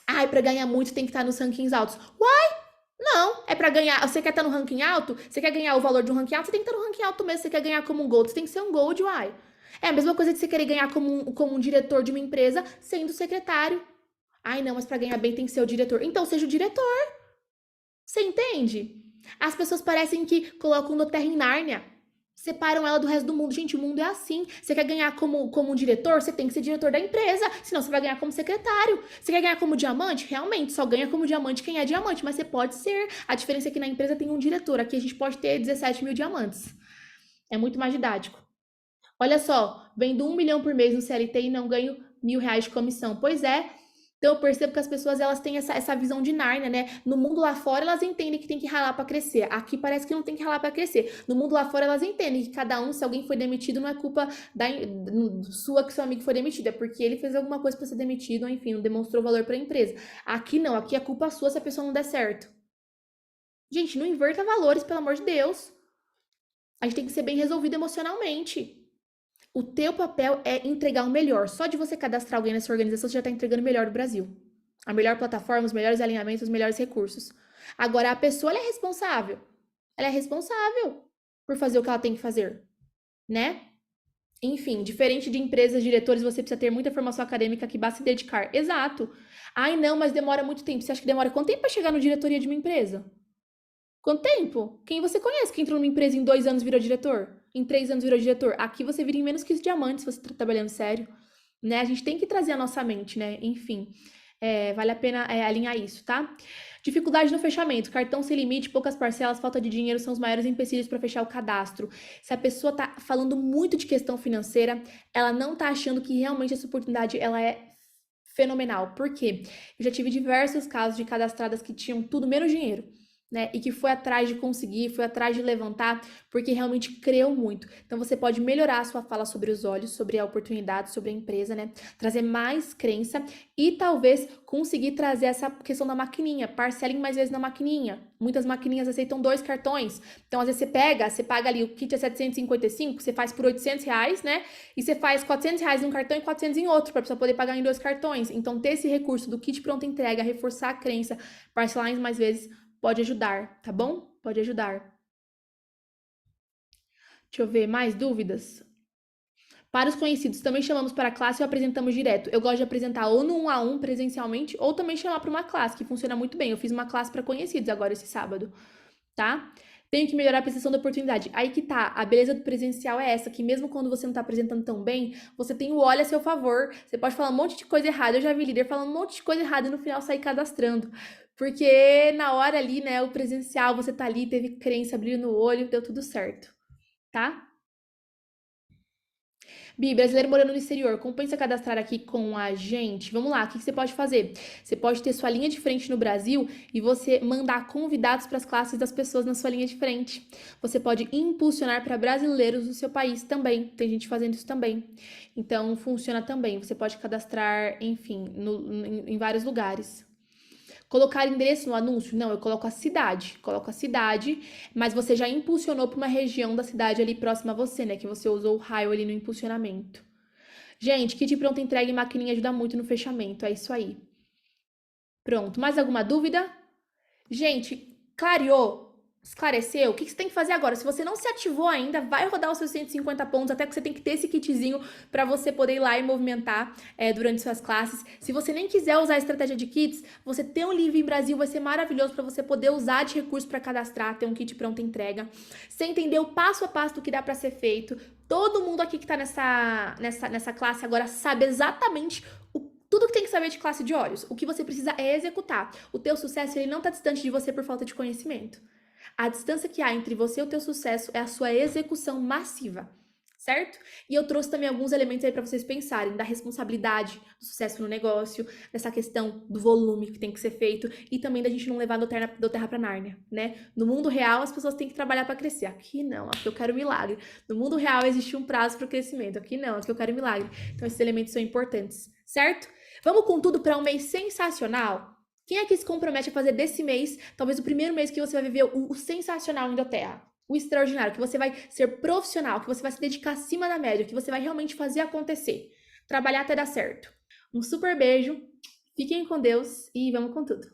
Ai, pra ganhar muito tem que estar nos rankings altos. Uai! Não, é pra ganhar. Você quer estar no ranking alto? Você quer ganhar o valor de um ranking alto? Você tem que estar no ranking alto mesmo. Você quer ganhar como um gold? Você tem que ser um gold, uai. É a mesma coisa de você querer ganhar como um diretor de uma empresa sendo secretário. Ai, não, mas pra ganhar bem tem que ser o diretor. Então seja o diretor. Você entende? As pessoas parecem que colocam doTERRA em Nárnia. Separam ela do resto do mundo. Gente, o mundo é assim. Você quer ganhar como um diretor? Você tem que ser diretor da empresa. Senão você vai ganhar como secretário. Você quer ganhar como diamante? Realmente, só ganha como diamante quem é diamante. Mas você pode ser. A diferença é que na empresa tem um diretor. Aqui a gente pode ter 17 mil diamantes. É muito mais didático. Olha só, vendo 1 milhão por mês no CLT e não ganho R$ 1.000 de comissão. Pois é. Então eu percebo que as pessoas elas têm essa visão de Nárnia, né? No mundo lá fora elas entendem que tem que ralar para crescer. Aqui parece que não tem que ralar para crescer. No mundo lá fora elas entendem que cada um, se alguém foi demitido, não é culpa sua que seu amigo foi demitido, é porque ele fez alguma coisa para ser demitido, ou enfim, não demonstrou valor para a empresa. Aqui não, aqui é culpa sua se a pessoa não der certo. Gente, não inverta valores, pelo amor de Deus. A gente tem que ser bem resolvido emocionalmente. O teu papel é entregar o melhor. Só de você cadastrar alguém nessa organização, você já está entregando o melhor do Brasil. A melhor plataforma, os melhores alinhamentos, os melhores recursos. Agora, a pessoa ela é responsável. Ela é responsável por fazer o que ela tem que fazer, né? Enfim, diferente de empresas, diretores, você precisa ter muita formação acadêmica que basta se dedicar. Exato. Ai, não, mas demora muito tempo. Você acha que demora quanto tempo para chegar na diretoria de uma empresa? Quanto tempo? Quem você conhece que entrou numa empresa em 2 anos virou diretor? Em 3 anos virou diretor? Aqui você vira em menos que os diamantes se você tá trabalhando sério. Né? A gente tem que trazer a nossa mente, né? Enfim, vale a pena alinhar isso, tá? Dificuldade no fechamento. Cartão sem limite, poucas parcelas, falta de dinheiro são os maiores empecilhos para fechar o cadastro. Se a pessoa tá falando muito de questão financeira, ela não tá achando que realmente essa oportunidade ela é fenomenal. Por quê? Eu já tive diversos casos de cadastradas que tinham tudo menos dinheiro, né? E que foi atrás de conseguir, foi atrás de levantar, porque realmente creu muito. Então você pode melhorar a sua fala sobre os olhos, sobre a oportunidade, sobre a empresa, né? Trazer mais crença e talvez conseguir trazer essa questão da maquininha. Parcelem mais vezes na maquininha. Muitas maquininhas aceitam 2 cartões. Então, às vezes você paga ali, o kit é 755, você faz por R$ 800, né? E você faz R$ 400 em um cartão e 400 em outro, para a pessoa poder pagar em 2 cartões. Então, ter esse recurso do kit pronta entrega, reforçar a crença, parcelar em mais vezes, pode ajudar, tá bom? Pode ajudar. Deixa eu ver, mais dúvidas? Para os conhecidos, também chamamos para a classe ou apresentamos direto. Eu gosto de apresentar ou no 1 a 1 presencialmente, ou também chamar para uma classe, que funciona muito bem. Eu fiz uma classe para conhecidos agora esse sábado, tá? Tenho que melhorar a percepção da oportunidade. Aí que tá, a beleza do presencial é essa, que mesmo quando você não tá apresentando tão bem, você tem o olho a seu favor. Você pode falar um monte de coisa errada. Eu já vi líder falando um monte de coisa errada e no final sair cadastrando. Porque na hora ali, né, o presencial, você tá ali, teve crença, brilho no olho, deu tudo certo, tá? Bi, brasileiro morando no exterior, compensa cadastrar aqui com a gente? Vamos lá, o que você pode fazer? Você pode ter sua linha de frente no Brasil e você mandar convidados para as classes das pessoas na sua linha de frente. Você pode impulsionar para brasileiros no seu país também. Tem gente fazendo isso também. Então, funciona também. Você pode cadastrar, enfim, em vários lugares. Colocar endereço no anúncio? Não, eu coloco a cidade. Coloco a cidade, mas você já impulsionou para uma região da cidade ali próxima a você, né? Que você usou o raio ali no impulsionamento. Gente, kit pronto entrega e maquininha ajuda muito no fechamento. É isso aí. Pronto. Mais alguma dúvida? Gente, clareou? Esclareceu? O que você tem que fazer agora? Se você não se ativou ainda, vai rodar os seus 150 pontos, até que você tem que ter esse kitzinho para você poder ir lá e movimentar durante suas classes. Se você nem quiser usar a estratégia de kits, você ter um Live em Brasil vai ser maravilhoso para você poder usar de recurso para cadastrar, ter um kit pronto entrega. Você entendeu o passo a passo do que dá para ser feito. Todo mundo aqui que tá nessa classe agora sabe exatamente tudo que tem que saber de classe de olhos. O que você precisa é executar. O teu sucesso ele não está distante de você por falta de conhecimento. A distância que há entre você e o teu sucesso é a sua execução massiva, certo? E eu trouxe também alguns elementos aí para vocês pensarem, da responsabilidade do sucesso no negócio, dessa questão do volume que tem que ser feito e também da gente não levar do terra para Nárnia, né? No mundo real as pessoas têm que trabalhar para crescer. Aqui não, aqui eu quero milagre. No mundo real existe um prazo para o crescimento. Aqui não, aqui eu quero milagre. Então esses elementos são importantes, certo? Vamos com tudo para um mês sensacional? Quem é que se compromete a fazer desse mês, talvez o primeiro mês que você vai viver o sensacional em Inglaterra? O extraordinário, que você vai ser profissional, que você vai se dedicar acima da média, que você vai realmente fazer acontecer. Trabalhar até dar certo. Um super beijo, fiquem com Deus e vamos com tudo.